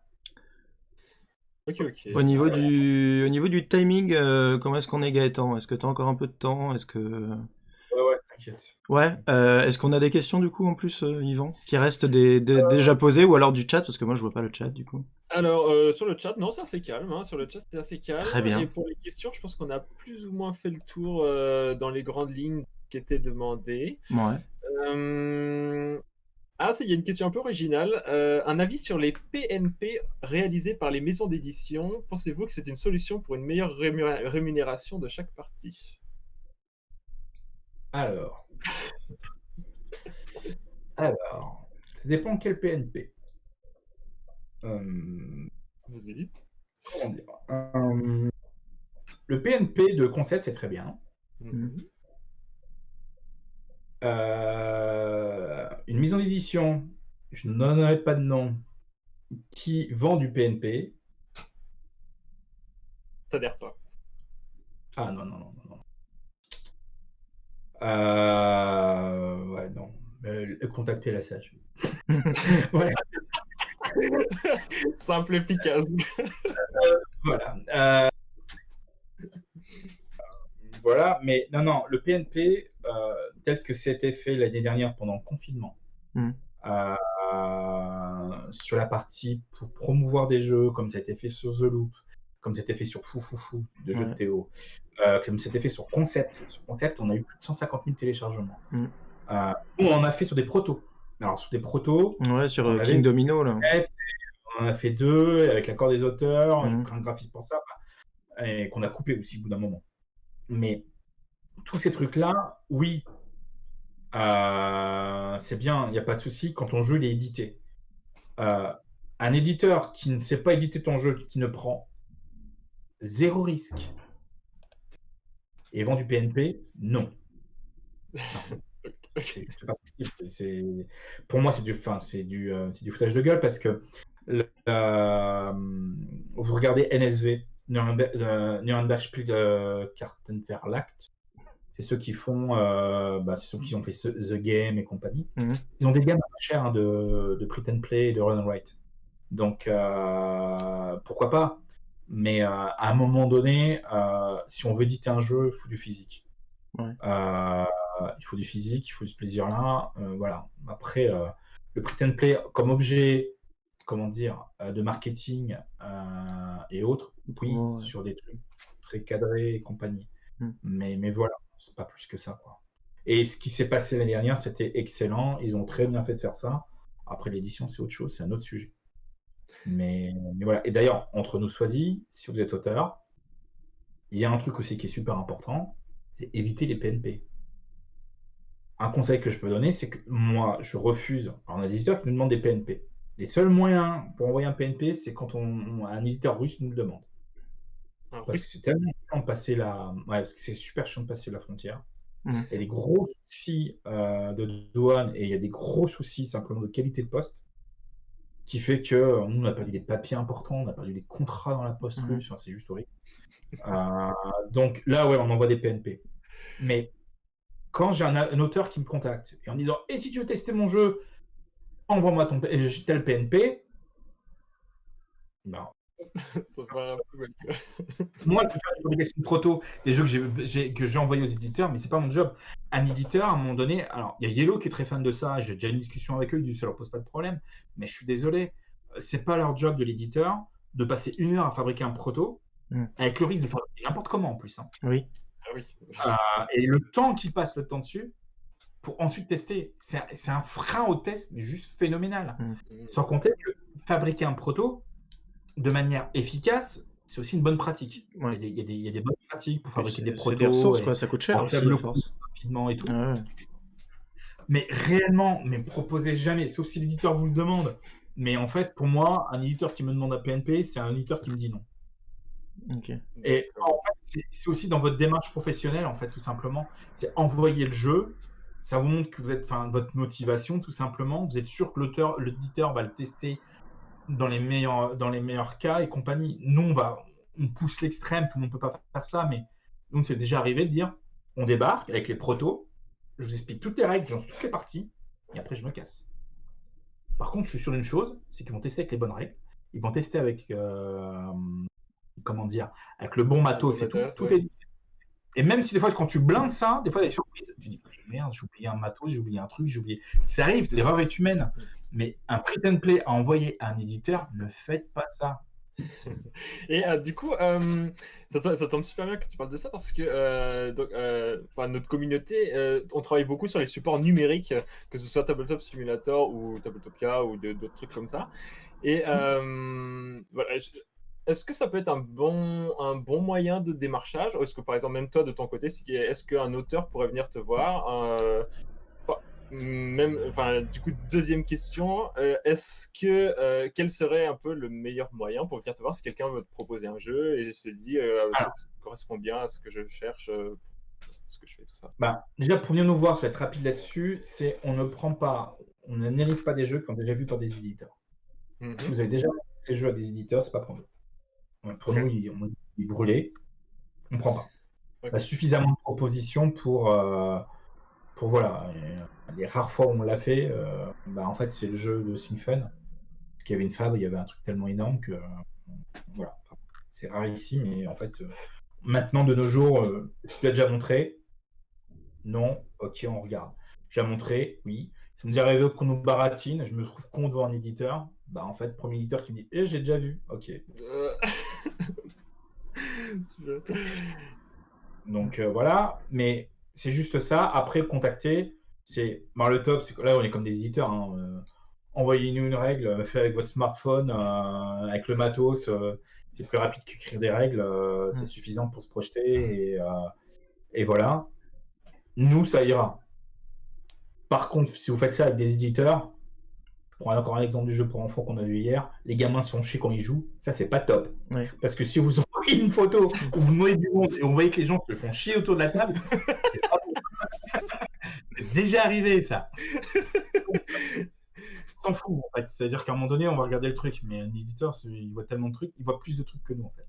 Ok. Au niveau du timing, comment est-ce qu'on est, Gaëtan? Est-ce que tu as encore un peu de temps? Est-ce que... Ouais, t'inquiète. Ouais, est-ce qu'on a des questions du coup en plus, Yvan, qui restent déjà posées, ou alors du chat, parce que moi je vois pas le chat du coup. Alors sur le chat, non, c'est assez calme. Hein. Sur le chat, c'est assez calme. Très bien. Et pour les questions, je pense qu'on a plus ou moins fait le tour dans les grandes lignes qui étaient demandées. Ouais. Il y a une question un peu originale. Un avis sur les PNP réalisés par les maisons d'édition. Pensez-vous que c'est une solution pour une meilleure rémunération de chaque partie? Alors, ça dépend de quel PNP. Vas-y. Comment dire, le PNP de concept, c'est très bien. Une maison d'édition, je ne donnerai pas de nom, qui vend du PNP. T'adhères pas. Ah non. Ouais, non. Contactez la SAG. Ouais. Simple, efficace. Voilà. Voilà, mais non, le PNP, tel que c'était fait l'année dernière pendant le confinement, sur la partie pour promouvoir des jeux, comme ça a été fait sur The Loop, comme ça a été fait sur Foufoufou, de jeux de Théo, comme ça a été fait sur Concept. Sur Concept, on a eu plus de 150 000 téléchargements. Nous, on en a fait sur des protos. Alors, sur des protos... Ouais, sur King Domino, là. On en a fait 2, avec l'accord des auteurs, j'ai pris un graphiste pour ça, et qu'on a coupé aussi au bout d'un moment. Mais tous ces trucs-là, oui, c'est bien, il n'y a pas de souci quand ton jeu il est édité. Un éditeur qui ne sait pas éditer ton jeu, qui ne prend 0 risque et vend du PNP, non. C'est pas possible. Pour moi, c'est du foutage de gueule, parce que vous regardez NSV, Nürnberg-Spiel-Kartenverlag, c'est ceux qui font, c'est ceux qui ont fait The Game et compagnie. Ils ont des gammes pas chères de Print and Play et de Run and Write. Donc, pourquoi pas? Mais à un moment donné, si on veut éditer un jeu, il faut du physique. il faut du physique, il faut ce plaisir-là. Voilà. Après, le print and play comme objet, comment dire, de marketing et autres, oui, Ouais. sur des trucs très cadrés et compagnie. Mais voilà, c'est pas plus que ça, quoi. Et ce qui s'est passé l'année dernière, c'était excellent. Ils ont très bien fait de faire ça. Après, l'édition, c'est autre chose, c'est un autre sujet. Mais voilà. Et d'ailleurs, entre nous soit dit, si vous êtes auteur, il y a un truc aussi qui est super important, c'est éviter les PNP. Un conseil que je peux donner, c'est que moi, je refuse. Alors, on a des éditeurs qui nous demandent des PNP. Les seuls moyens pour envoyer un PNP, c'est quand un éditeur russe nous le demande. Parce que c'est tellement chiant de passer parce que c'est super chiant de passer la frontière. Il y a des gros soucis de douane et il y a des gros soucis simplement de qualité de poste qui fait que nous, on a perdu des papiers importants, on a perdu des contrats dans la poste russe, enfin, c'est juste horrible. Donc là, ouais, on envoie des PNP. Mais quand j'ai un auteur qui me contacte et en me disant « Et si tu veux tester mon jeu, envoie-moi tel PNP », non. Ça paraît un peu mal, quoi. Moi, je peux faire des publications de proto, des jeux que j'ai envoyés aux éditeurs, mais c'est pas mon job. Un éditeur, à un moment donné, alors il y a Yellow qui est très fan de ça, j'ai déjà une discussion avec eux, ils disent ça leur pose pas de problème, mais je suis désolé, c'est pas leur job de l'éditeur de passer 1 heure à fabriquer un proto, avec le risque de fabriquer n'importe comment en plus. Oui. Ah oui. Et le temps qu'ils passent le temps dessus, pour ensuite tester, c'est un frein au test, mais juste phénoménal. Sans compter que fabriquer un proto de manière efficace, c'est aussi une bonne pratique. Ouais. Il y a des bonnes pratiques pour fabriquer des protos. C'est des ressources, quoi, ça coûte cher aussi, à force. Rapidement et tout. Ouais. Mais réellement, mais proposez jamais, sauf si l'éditeur vous le demande. Mais en fait, pour moi, un éditeur qui me demande un PNP, c'est un éditeur qui me dit non. Okay. Et en fait, c'est aussi dans votre démarche professionnelle, en fait, tout simplement. C'est envoyer le jeu. Ça vous montre que vous êtes, votre motivation, tout simplement. Vous êtes sûr que l'éditeur va le tester dans les meilleurs cas et compagnie. Nous, on pousse l'extrême, tout le monde ne peut pas faire ça, mais nous, c'est déjà arrivé de dire, on débarque avec les protos, je vous explique toutes les règles, j'en sais toutes les parties, et après, je me casse. Par contre, je suis sûr d'une chose, c'est qu'ils vont tester avec les bonnes règles, ils vont tester avec, avec le bon matos et tout. Ouais. Et même si des fois, quand tu blindes ça, des fois, il y a des surprises. Tu dis, merde, j'ai oublié un matos, j'ai oublié un truc, Ça arrive, l'erreur est humaine. Mais un print and play à envoyer à un éditeur, ne faites pas ça. Et du coup, ça tombe super bien que tu parles de ça parce que notre communauté, on travaille beaucoup sur les supports numériques, que ce soit Tabletop Simulator ou Tabletopia ou d'autres trucs comme ça. Et voilà, est-ce que ça peut être un bon moyen de démarchage? Ou est-ce que, par exemple, même toi, de ton côté, est-ce qu'un auteur pourrait venir te voir? Du coup, deuxième question, quel serait un peu le meilleur moyen pour venir te voir si quelqu'un veut te proposer un jeu et se dit ça correspond bien à ce que je cherche, ce que je fais, tout ça? Déjà, pour venir nous voir, ça va être rapide là-dessus, on n'analyse pas des jeux qui ont déjà vus par des éditeurs. Si vous avez déjà fait ces jeux à des éditeurs, c'est pas pour nous. Pour nous, il est brûlé, on ne prend pas. Il y a suffisamment de propositions pour voilà, les rares fois où on l'a fait, en fait, c'est le jeu de Symphon. Parce qu'il y avait une fable, il y avait un truc tellement énorme que voilà, c'est rarissime. Mais en fait, maintenant de nos jours, est-ce que tu l'as déjà montré? Non. Ok, on regarde. J'ai montré, oui. Ça me dit arrivé qu'on nous baratine, je me trouve con devant un éditeur. En fait, premier éditeur qui me dit j'ai déjà vu. Ok. Donc voilà, mais c'est juste ça. Après, contacter, le top, c'est que là, on est comme des éditeurs. Envoyez-nous une règle, fait avec votre smartphone, avec le matos. C'est plus rapide qu'écrire des règles. C'est suffisant pour se projeter. Et voilà. Nous, ça ira. Par contre, si vous faites ça avec des éditeurs, je prends encore un exemple du jeu pour enfants qu'on a vu hier, les gamins se font chier quand ils jouent. Ça, c'est pas top. Ouais. Parce que si vous envoyez une photo où vous noyez du monde et vous voyez que les gens se font chier autour de la table, c'est pas bon. C'est déjà arrivé, ça. On s'en fout, en fait. C'est-à-dire qu'à un moment donné, on va regarder le truc, mais un éditeur, il voit tellement de trucs, il voit plus de trucs que nous, en fait.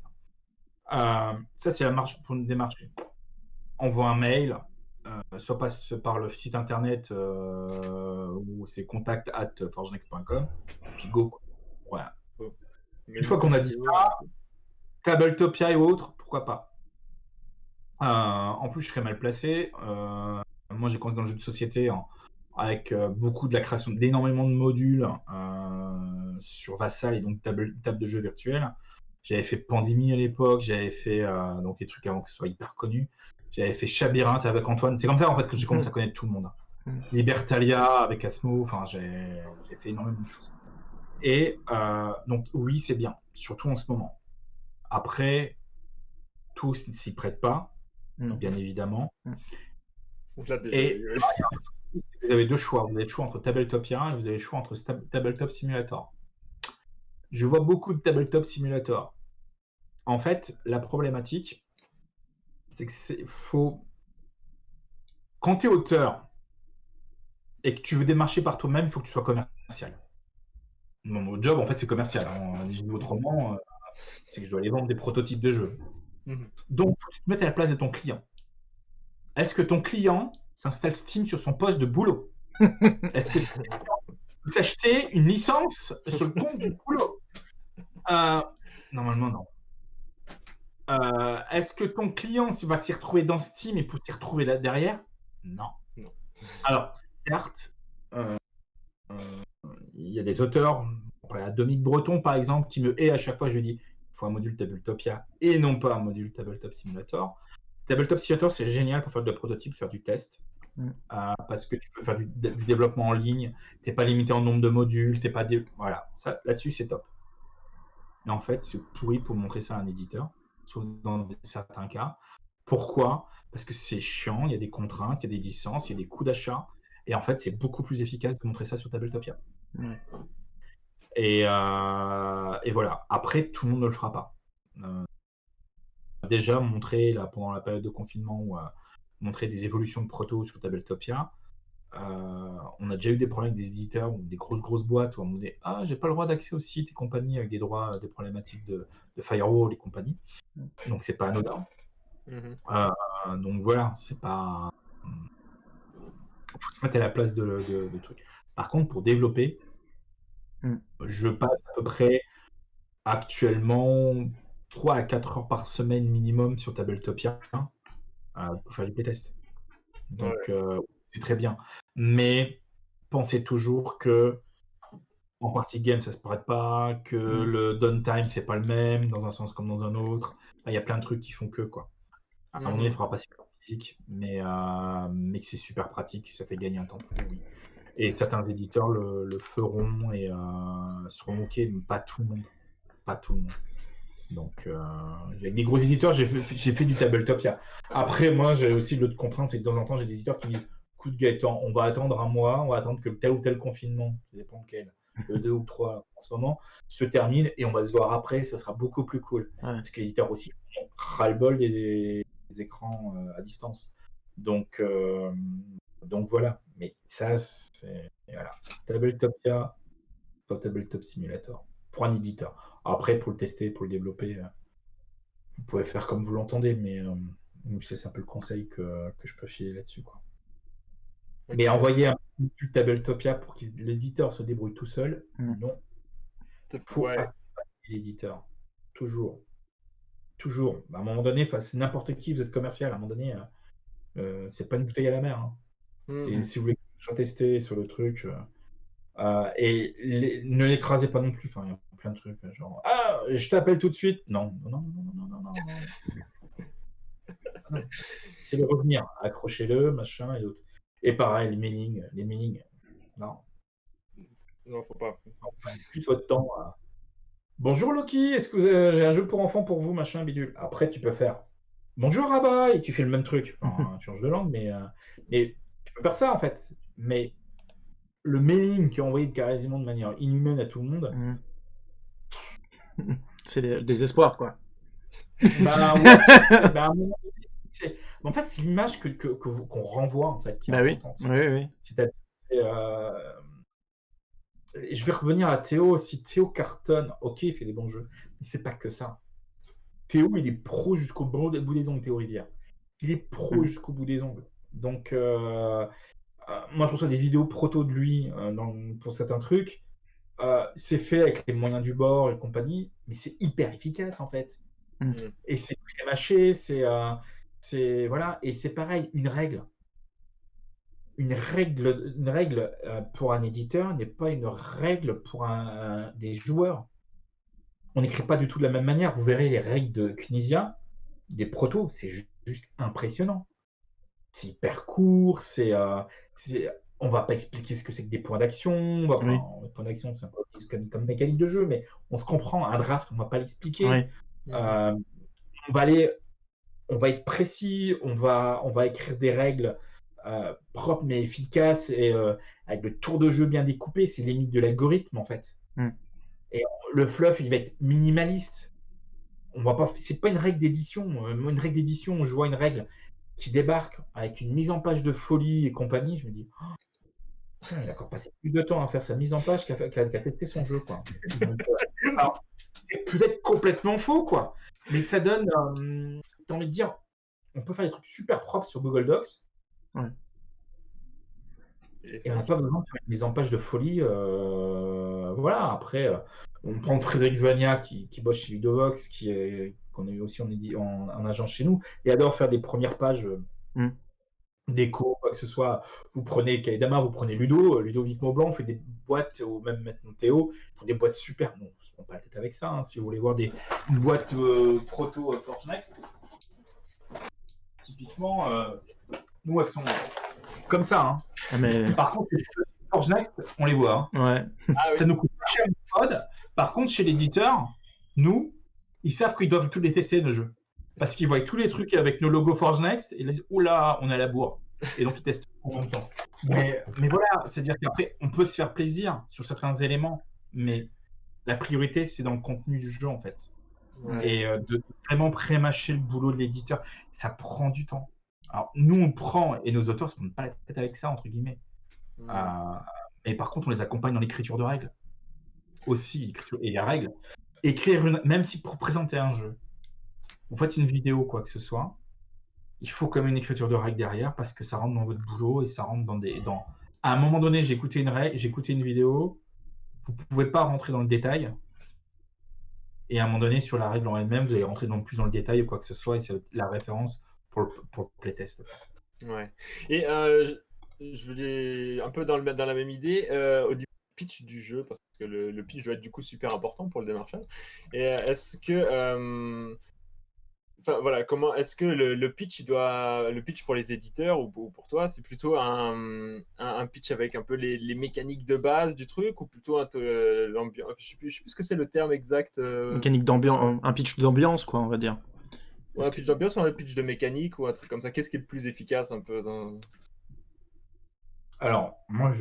Ça, c'est la marche pour nous démarcher. Envoie un mail, soit passe par le site internet où c'est contact@forgenext.com, puis go, quoi. Voilà. Une fois qu'on a dit ça, Tabletopia et autres, pourquoi pas. En plus, je serais mal placé. moi j'ai commencé dans le jeu de société avec beaucoup de la création d'énormément de modules sur Vassal et donc table de jeu virtuelle. J'avais fait Pandémie à l'époque, j'avais fait donc des trucs avant que ce soit hyper connu. J'avais fait Chabyrinthe avec Antoine. C'est comme ça en fait que j'ai commencé à connaître tout le monde. Libertalia avec Asmo, enfin j'ai fait énormément de choses. Et donc oui, c'est bien, surtout en ce moment. Après, tout ne s'y prête pas, bien évidemment. Là, déjà, Et oui. vous avez deux choix. Vous avez le choix entre Tabletopia et vous avez le choix entre Tabletop Simulator. Je vois beaucoup de Tabletop Simulator. En fait, la problématique, c'est que quand tu es auteur et que tu veux démarcher par toi-même, il faut que tu sois commercial. Mon job, en fait, c'est commercial. Je dis autrement, c'est que je dois aller vendre des prototypes de jeux. Donc, il faut que tu te mettes à la place de ton client. Est-ce que ton client s'installe Steam sur son poste de boulot? Est-ce que tu peux s'acheter une licence sur le compte du boulot? Normalement, non. Est-ce que ton client va s'y retrouver dans Steam et pour s'y retrouver là derrière? Non. Alors, certes, il y a des auteurs, Dominique Breton par exemple, qui me hait à chaque fois. Je lui dis il faut un module Tabletopia et non pas un module Tabletop Simulator. Tabletop Simulator, c'est génial pour faire de prototypes, faire du test. Parce que tu peux faire du développement en ligne, tu n'es pas limité en nombre de modules, t'es pas voilà, ça là-dessus c'est top. Mais en fait, c'est pourri pour montrer ça à un éditeur, sauf dans certains cas. Pourquoi? Parce que c'est chiant, il y a des contraintes, il y a des licences, il y a des coûts d'achat, et en fait, c'est beaucoup plus efficace de montrer ça sur Tabletopia. Et voilà. Après, tout le monde ne le fera pas. Déjà montré là, pendant la période de confinement ou montrer des évolutions de proto sur Tabletopia. On a déjà eu des problèmes avec des éditeurs ou des grosses boîtes où on nous dit j'ai pas le droit d'accès au site et compagnie avec des droits, des problématiques de firewall et compagnie. Donc c'est pas anodin. Donc voilà, c'est pas. Faut se mettre à la place de trucs. Par contre, pour développer, je passe à peu près actuellement 3 à 4 heures par semaine minimum sur Tabletopia pour faire du playtest. Donc c'est très bien. Mais pensez toujours que en partie game, ça se prête pas, que le downtime, c'est pas le même dans un sens comme dans un autre. Il y a plein de trucs qui font que, quoi. À un moment donné, il faudra passer par physique, mais que c'est super pratique, ça fait gagner un temps fou, oui. Et certains éditeurs le feront et seront OK, mais pas tout le monde. Pas tout le monde. Donc, avec des gros éditeurs, j'ai fait du Tabletopia. Après, moi, j'ai aussi l'autre contrainte, c'est que de temps en temps, j'ai des éditeurs qui me disent coup de Gaëtan, on va attendre un mois, on va attendre que tel ou tel confinement, ça dépend lequel, le 2 ou 3 en ce moment, se termine et on va se voir après, ça sera beaucoup plus cool. Parce que les éditeurs aussi ont ras-le-bol des écrans à distance. Donc voilà. Mais ça, c'est. Voilà. Tabletopia, pas Tabletop Simulator. Pour un éditeur. Après, pour le tester, pour le développer, vous pouvez faire comme vous l'entendez, mais c'est un peu le conseil que je peux filer là-dessus, quoi. Okay. Mais envoyer un petit Tabletopia pour que l'éditeur se débrouille tout seul, non. Faut l'éditeur. Toujours. Toujours. À un moment donné, c'est n'importe qui, vous êtes commercial, à un moment donné, c'est pas une bouteille à la mer. Si vous voulez que je sois testé sur le truc, et ne l'écrasez pas non plus. Enfin, il y a plein de trucs, genre je t'appelle tout de suite. Non. C'est le revenir. Accrochez-le, machin et l'autre. Et pareil, les mailings, non. Non, faut pas. Juste votre temps. Bonjour Loki, est-ce que j'ai un jeu pour enfants pour vous, machin, bidule. Après, tu peux faire bonjour Rabat et tu fais le même truc. Enfin, tu changes de langue, mais tu peux faire ça en fait. Mais le mailing qui est envoyé quasiment de manière inhumaine à tout le monde. C'est le désespoir, quoi. En fait, c'est l'image qu'on renvoie, en fait, qui est importante. Oui. Je vais revenir à Théo. Si Théo cartonne, ok, il fait des bons jeux, mais c'est pas que ça. Théo, il est pro jusqu'au bout des ongles, Théo Rivière. Il est pro jusqu'au bout des ongles. Donc, moi, je reçois des vidéos proto de lui pour certains trucs. C'est fait avec les moyens du bord et compagnie, mais c'est hyper efficace, en fait. Et c'est pré-mâché, c'est voilà. Et c'est pareil, une règle. une règle pour un éditeur n'est pas une règle pour des joueurs. On n'écrit pas du tout de la même manière. Vous verrez les règles de Knizia, des protos, c'est juste impressionnant. C'est hyper court, on va pas expliquer ce que c'est que des points d'action. Oui. Les points d'action, c'est un peu comme mécanique de jeu, mais on se comprend. Un draft, on va pas l'expliquer. Oui. On va être précis, on va écrire des règles propres mais efficaces et avec le tour de jeu bien découpé. C'est limite de l'algorithme, en fait. Et le fluff, il va être minimaliste. C'est pas une règle d'édition. Une règle d'édition, je vois une règle qui débarque avec une mise en page de folie et compagnie, je me dis, putain, il a encore passé plus de temps à faire sa mise en page qu'à tester son jeu, quoi. Donc, alors, c'est peut-être complètement faux, quoi. Mais ça donne, t'as envie de dire, on peut faire des trucs super propres sur Google Docs. Ouais. Et on n'a pas besoin de faire une mise en page de folie. Voilà, après, on prend Frédéric Vania qui bosse chez Ludovox, qu'on a eu aussi en agence chez nous, et adore faire des premières pages déco, quoi que ce soit. Vous prenez Kaedama, vous prenez Ludovic Maublanc, fait des boîtes, ou même maintenant Théo, font des boîtes super. Bon, on se prend pas la tête avec ça, hein, si vous voulez voir une boîte proto Forge Next. Typiquement, nous, elles sont comme ça. Hein. Mais... Par contre, les Forge Next, on les voit. Hein. Ouais. Ça nous coûte pas cher le code. Par contre, chez l'éditeur, nous, ils savent qu'ils doivent tous les tester, nos jeux. Parce qu'ils voient tous les trucs avec nos logos Forge Next et ils disent, oula, on est à la bourre. Et donc, ils testent en même temps. Mais voilà, c'est-à-dire qu'après, on peut se faire plaisir sur certains éléments, mais la priorité, c'est dans le contenu du jeu, en fait. Ouais. Et de vraiment pré-mâcher le boulot de l'éditeur, ça prend du temps. Alors, nous, on prend, et nos auteurs ne se prennent pas la tête avec ça, entre guillemets. Mais par contre, on les accompagne dans l'écriture de règles. Aussi, et les règles. Écrire même si pour présenter un jeu, vous faites une vidéo, quoi que ce soit, il faut quand même une écriture de règles derrière parce que ça rentre dans votre boulot et ça rentre dans... À un moment donné, j'ai écouté une vidéo, vous ne pouvez pas rentrer dans le détail. Et à un moment donné, sur la règle en elle-même, vous allez rentrer plus dans le détail ou quoi que ce soit, et c'est la référence pour le playtest. Ouais. Et je voulais un peu dans la même idée, au niveau du pitch du jeu, parce que le pitch doit être du coup super important pour le démarchage. Et est-ce que... Enfin, voilà, comment est-ce que le pitch pour les éditeurs ou pour toi, c'est plutôt un pitch avec un peu les mécaniques de base du truc ou plutôt l'ambiance, je sais plus ce que c'est le terme exact. Mécanique d'ambiance, un pitch d'ambiance, quoi, on va dire. Ouais, un pitch d'ambiance ou un pitch de mécanique ou un truc comme ça. Qu'est-ce qui est le plus efficace un peu dans... Alors, moi,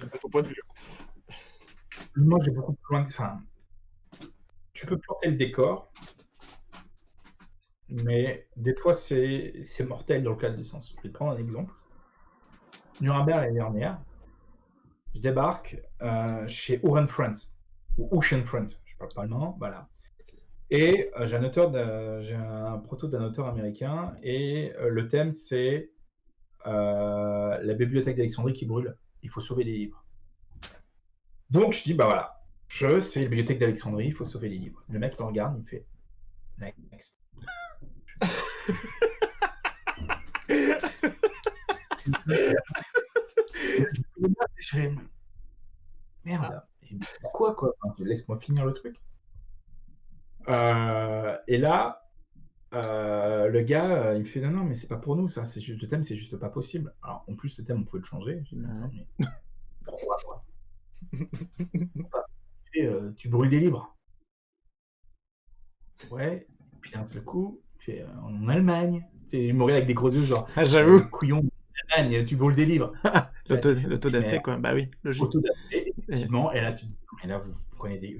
un peu ton point de vue. Moi, j'ai beaucoup plus loin que... Enfin, tu peux planter le décor, mais des fois, c'est mortel dans le cadre du sens. Je vais te prendre un exemple. Nuremberg l'année dernière, je débarque chez Ocean Friends, ou Ocean Friends, je parle pas allemand, voilà. Et j'ai un proto d'un auteur américain, et le thème, c'est la bibliothèque d'Alexandrie qui brûle. Il faut sauver les livres. Donc, je dis, bah voilà, c'est la bibliothèque d'Alexandrie, il faut sauver les livres. Le mec me regarde, il me fait, next. Merde, pourquoi quoi, laisse-moi finir le truc. Et là, le gars, il me fait non, mais c'est pas pour nous, ça, c'est juste le thème, c'est juste pas possible. Alors, en plus, le thème, on pouvait le changer. Je dis, mais pourquoi quoi. Tu brûles des livres. Ouais, puis d'un seul coup, en Allemagne, il me regarde avec des gros yeux, genre, j'avoue. Couillon, en Allemagne, tu brûles des livres. L'autodafé, quoi, bah oui, logique. Autodafé, effectivement, et là, tu dis, mais là, vous prenez des...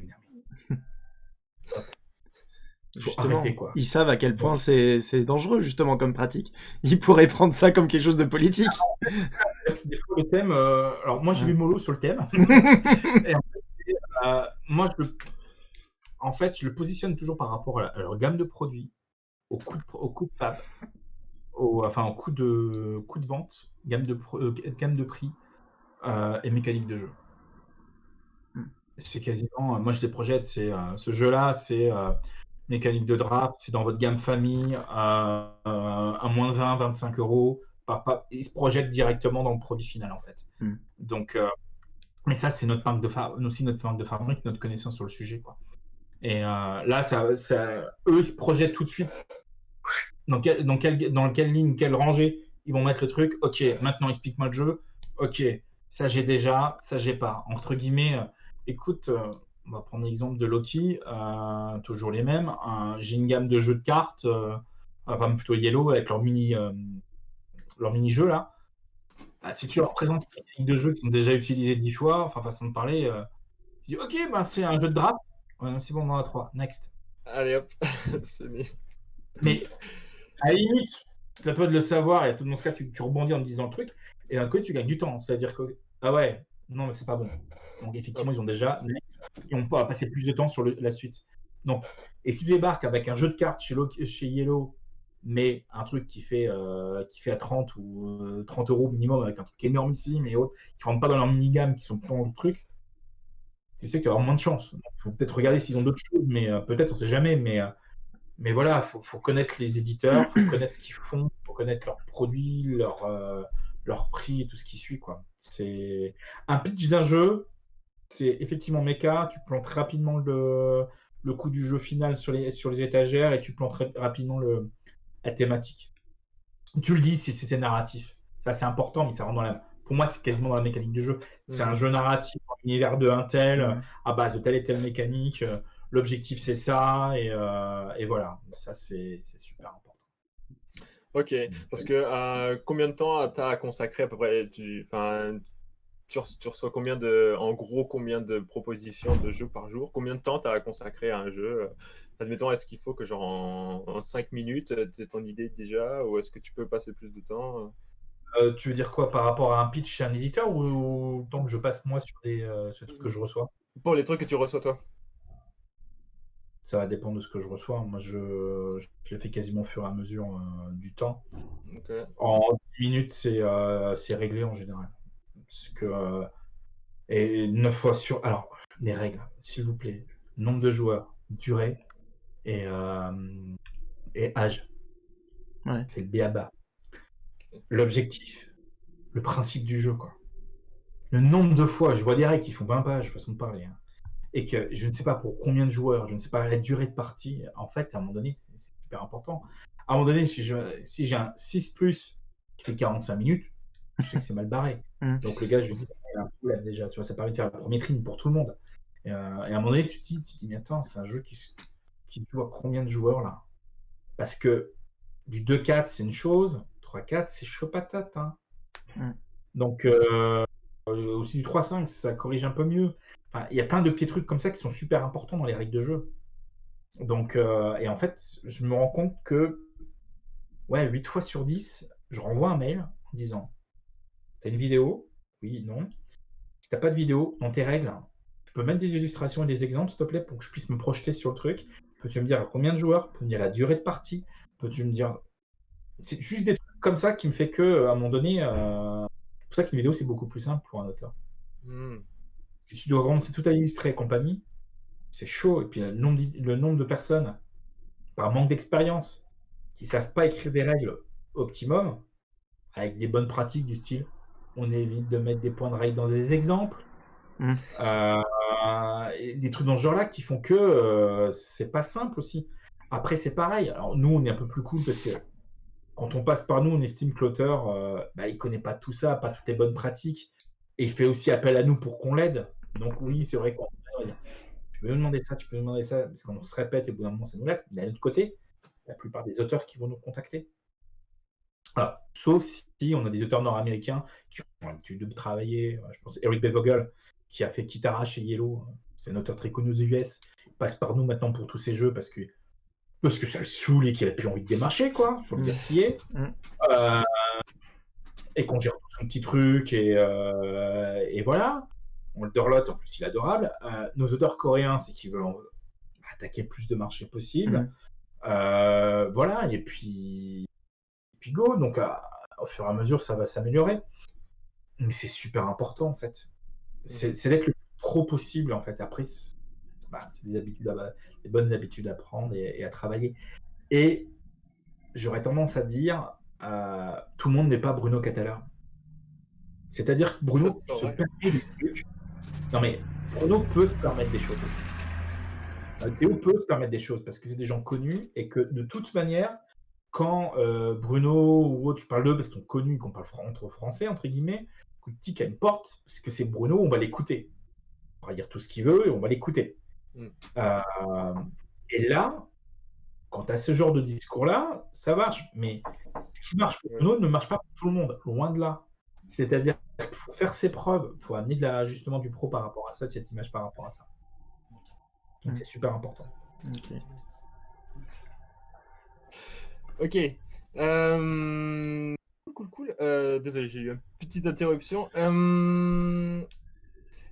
Justement, arrêter, quoi. Ils savent à quel point c'est dangereux, justement, comme pratique. Ils pourraient prendre ça comme quelque chose de politique. Des fois, le thème... alors, moi, j'ai vu mollo sur le thème. Et en fait, moi, je le positionne toujours par rapport à leur gamme de produits, au coût de fab, au coût de vente, gamme de prix et mécanique de jeu. C'est quasiment... moi, je les projette, ce jeu-là, c'est... mécanique de draft, c'est dans votre gamme famille, à moins de 20-25 €, ils se projettent directement dans le produit final en fait. Donc, mais ça c'est notre marque aussi notre marque de fabrique, notre connaissance sur le sujet quoi. Et là, eux, ils se projettent tout de suite dans quelle ligne, quelle rangée ils vont mettre le truc. Ok, maintenant explique-moi le jeu. Ok, ça j'ai déjà, ça j'ai pas. Entre guillemets, écoute, on va prendre l'exemple de Loki, toujours les mêmes. J'ai une gamme de jeux de cartes, enfin plutôt Yellow avec leur mini-jeu là. Si tu leur présentes des techniques de jeu qui sont déjà utilisées 10 fois, enfin façon de parler, tu dis ok, c'est un jeu de draft. Ouais, c'est bon, on en a 3. Next. Allez hop, fini. Mais à la limite, c'est à toi de le savoir, et dans ce cas, tu rebondis en te disant le truc, et d'un côté, tu gagnes du temps. C'est-à-dire que, ah ouais, non, mais c'est pas bon. Donc, effectivement, ils ont déjà, et on peut passer plus de temps sur la suite. Donc, et si tu débarques avec un jeu de cartes chez Yellow, mais un truc qui fait à 30 ou 30 euros minimum, avec un truc énormissime et autres, qui ne rentrent pas dans leur mini-gamme, qui sont dans le truc, tu sais que tu vas avoir moins de chance. Il faut peut-être regarder s'ils ont d'autres choses, mais peut-être, on ne sait jamais. Mais voilà, faut connaître les éditeurs, faut connaître ce qu'ils font, faut connaître leurs produits, leur prix et tout ce qui suit, quoi. C'est un pitch d'un jeu, c'est effectivement méca, tu plantes rapidement le coût du jeu final sur les étagères et tu plantes rapidement la thématique. Tu le dis si c'était narratif. Ça, c'est important, mais ça rentre pour moi, c'est quasiment dans la mécanique du jeu. C'est un jeu narratif dans l'univers de Intel, à base de telle et telle mécanique. L'objectif, c'est ça, et voilà. Ça, c'est super important. Ok, parce que combien de temps tu as consacré à peu près tu reçois combien de propositions de jeux par jour? Combien de temps tu as consacré à un jeu? Admettons, est-ce qu'il faut que genre en 5 minutes, tu aies ton idée déjà, ou est-ce que tu peux passer plus de temps? Tu veux dire quoi par rapport à un pitch chez un éditeur ou tant que je passe moi sur ce truc que je reçois? Pour les trucs que tu reçois toi. Ça va dépendre de ce que je reçois. Moi, je le fais quasiment au fur et à mesure du temps. Okay. En 10 minutes, c'est réglé en général. Parce que, et 9 fois sur... Alors, les règles, s'il vous plaît. Nombre de joueurs, durée et âge. Ouais. C'est le b.a.-ba. L'objectif, le principe du jeu, quoi. Le nombre de fois, je vois des règles qui font 20 pages, façon de parler, hein, et que je ne sais pas pour combien de joueurs, je ne sais pas la durée de partie. En fait, à un moment donné, c'est super important. À un moment donné, si j'ai un 6+, qui fait 45 minutes, je sais que c'est mal barré. Donc le gars, je lui dis, il y a un problème déjà, tu vois, ça permet de faire la première trim pour tout le monde. Et à un moment donné, tu te dis, mais attends, c'est un jeu qui joue à combien de joueurs là? Parce que du 2-4, c'est une chose, 3-4, c'est chaud patate. Hein. Donc aussi du 3-5, ça corrige un peu mieux. Enfin, il y a plein de petits trucs comme ça qui sont super importants dans les règles de jeu. Donc, et en fait, je me rends compte que 8 fois sur 10, je renvoie un mail en disant t'as une vidéo? Oui, non. Si t'as pas de vidéo, dans tes règles, tu peux mettre des illustrations et des exemples, s'il te plaît, pour que je puisse me projeter sur le truc. Peux-tu me dire combien de joueurs? Peux-tu me dire la durée de partie? Peux-tu me dire... C'est juste des trucs comme ça qui me fait que, à un moment donné, c'est pour ça qu'une vidéo, c'est beaucoup plus simple pour un auteur. Si tu dois commencer tout à illustrer et compagnie, c'est chaud. Et puis le nombre de personnes, par manque d'expérience, qui ne savent pas écrire des règles optimum, avec des bonnes pratiques du style, on évite de mettre des points de règle dans des exemples, et des trucs dans ce genre-là qui font que c'est pas simple aussi. Après, c'est pareil. Alors nous, on est un peu plus cool parce que quand on passe par nous, on estime que l'auteur, il connaît pas tout ça, pas toutes les bonnes pratiques, et il fait aussi appel à nous pour qu'on l'aide. Donc oui, c'est vrai qu'on tu peux me demander ça, parce qu'on se répète et au bout d'un moment, ça nous laisse. Mais d'un autre côté, la plupart des auteurs qui vont nous contacter. Alors, sauf si on a des auteurs nord-américains qui ont l'habitude de travailler. Je pense Eric B. Vogel, qui a fait Kitara chez Yellow. C'est un auteur très connu aux US. Il passe par nous maintenant pour tous ses jeux parce que ça le saoule et qu'il a plus envie de démarcher, quoi. Faut le dire ce qui est. Et qu'on gère tout son petit truc, et voilà. On le dorlote, en plus il est adorable. Nos auteurs coréens, c'est qu'ils veulent attaquer le plus de marchés possible. Voilà, et puis go. Donc au fur et à mesure, ça va s'améliorer. Mais c'est super important, en fait. C'est d'être le plus pro possible, en fait. Après, c'est des bonnes habitudes à prendre et à travailler. Et j'aurais tendance à dire, tout le monde n'est pas Bruno Catala. C'est-à-dire que Bruno Ça, c'est se vrai. permet des trucs. Non mais Bruno peut se permettre des choses aussi. Théo peut se permettre des choses parce que c'est des gens connus et que de toute manière, quand Bruno ou autre, je parle d'eux parce qu'ils sont connus, qu'on parle entre français, entre guillemets, qu'on dit qu'il y a une porte, parce que c'est Bruno, on va l'écouter. On va dire tout ce qu'il veut et on va l'écouter. Mm. Et là, quand tu as ce genre de discours-là, ça marche. Mais ce qui marche pour Bruno ne marche pas pour tout le monde, loin de là. C'est-à-dire qu'il faut faire ses preuves, il faut amener justement du pro par rapport à ça, de cette image par rapport à ça. Donc c'est super important. Ok. Cool. Désolé, j'ai eu une petite interruption.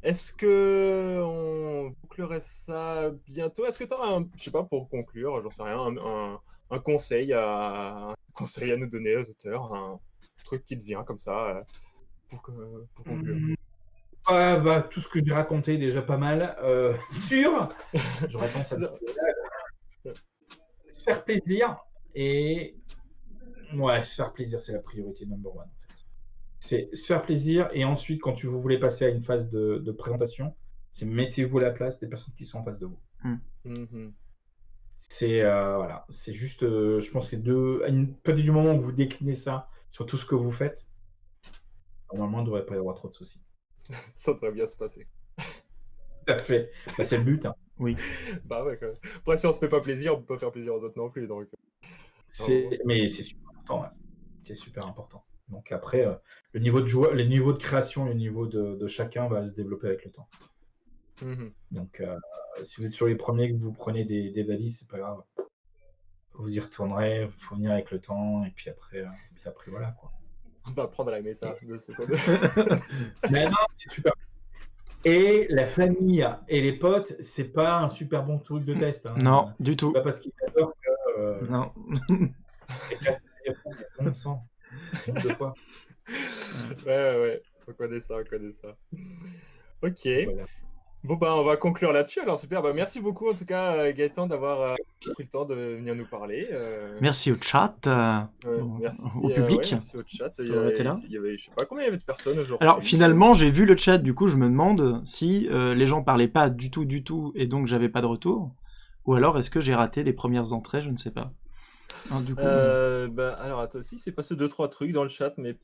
Est-ce que on bouclerait ça bientôt? Est-ce que tu auras, je sais pas, pour conclure, j'en sais rien, un conseil à nous donner aux auteurs, un truc qui te vient comme ça pour conclure? Tout ce que j'ai raconté déjà pas mal. J'aurais tendance à dire se faire plaisir et se faire plaisir, c'est la priorité number one en fait. C'est se faire plaisir et ensuite quand vous voulez passer à une phase de présentation, c'est mettez-vous à la place des personnes qui sont en face de vous. C'est voilà, c'est juste, je pense que c'est à partir du moment où vous déclinez ça sur tout ce que vous faites, normalement il ne devrait pas y avoir trop de soucis. Ça devrait bien se passer. Tout à fait. C'est le but. Hein. Oui. Bah ouais, quand même. Après, si on se fait pas plaisir, on peut pas faire plaisir aux autres non plus. Donc... Mais c'est super important. Ouais. C'est super important. Donc après, le niveau de création, le niveau de chacun va se développer avec le temps. Donc si vous êtes sur les premiers que vous prenez des valises, c'est pas grave. Vous y retournerez, il faut venir avec le temps, et puis après voilà quoi. On va apprendre à aimer ça. Mais non, c'est super. Et la famille et les potes, c'est pas un super bon truc de test. Hein. Non, du tout. Pas parce qu'ils adorent que. Non. C'est classe de bon sang. Deux fois. Ouais. On connaît ça. Ok. Voilà. Bon, bah, on va conclure là-dessus. Alors, super. Bah, merci beaucoup, en tout cas, Gaëtan, d'avoir pris le temps de venir nous parler. Merci au chat. Merci au public. Merci au chat. Il y avait, je sais pas combien il y avait de personnes aujourd'hui. Alors, finalement, j'ai vu le chat. Du coup, je me demande si les gens parlaient pas du tout, et donc j'avais pas de retour. Ou alors, est-ce que j'ai raté les premières entrées? Je ne sais pas. Du coup, alors, attends, si, c'est passé 2-3 trucs dans le chat, mais...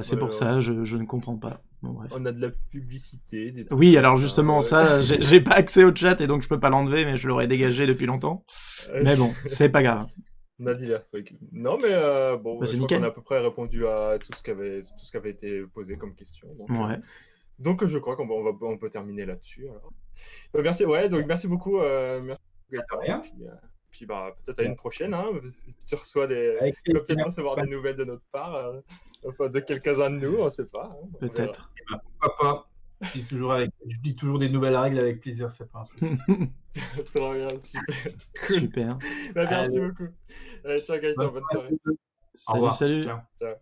c'est pour ça, je ne comprends pas. Bon, bref. On a de la publicité. Des oui, alors justement, ça, j'ai pas accès au chat, et donc je peux pas l'enlever, mais je l'aurais dégagé depuis longtemps. Mais bon, c'est pas grave. On a divers trucs. Non, mais bon, je crois qu'on a à peu près répondu à tout ce qui avait été posé comme question. Donc je crois qu'on peut terminer là-dessus. Merci, merci beaucoup. Merci Gaëtan. Puis peut-être à une prochaine, hein, si tu reçois tu vas peut-être recevoir des nouvelles de notre part, de quelques-uns de nous, on ne sait pas. Hein, peut-être. Pourquoi pas. Je dis toujours des nouvelles règles avec plaisir, c'est pas un souci. Trop bien, super. Cool. Super. Merci beaucoup. Allez, ciao Gaëtan, bonne soirée. Salut. Ciao.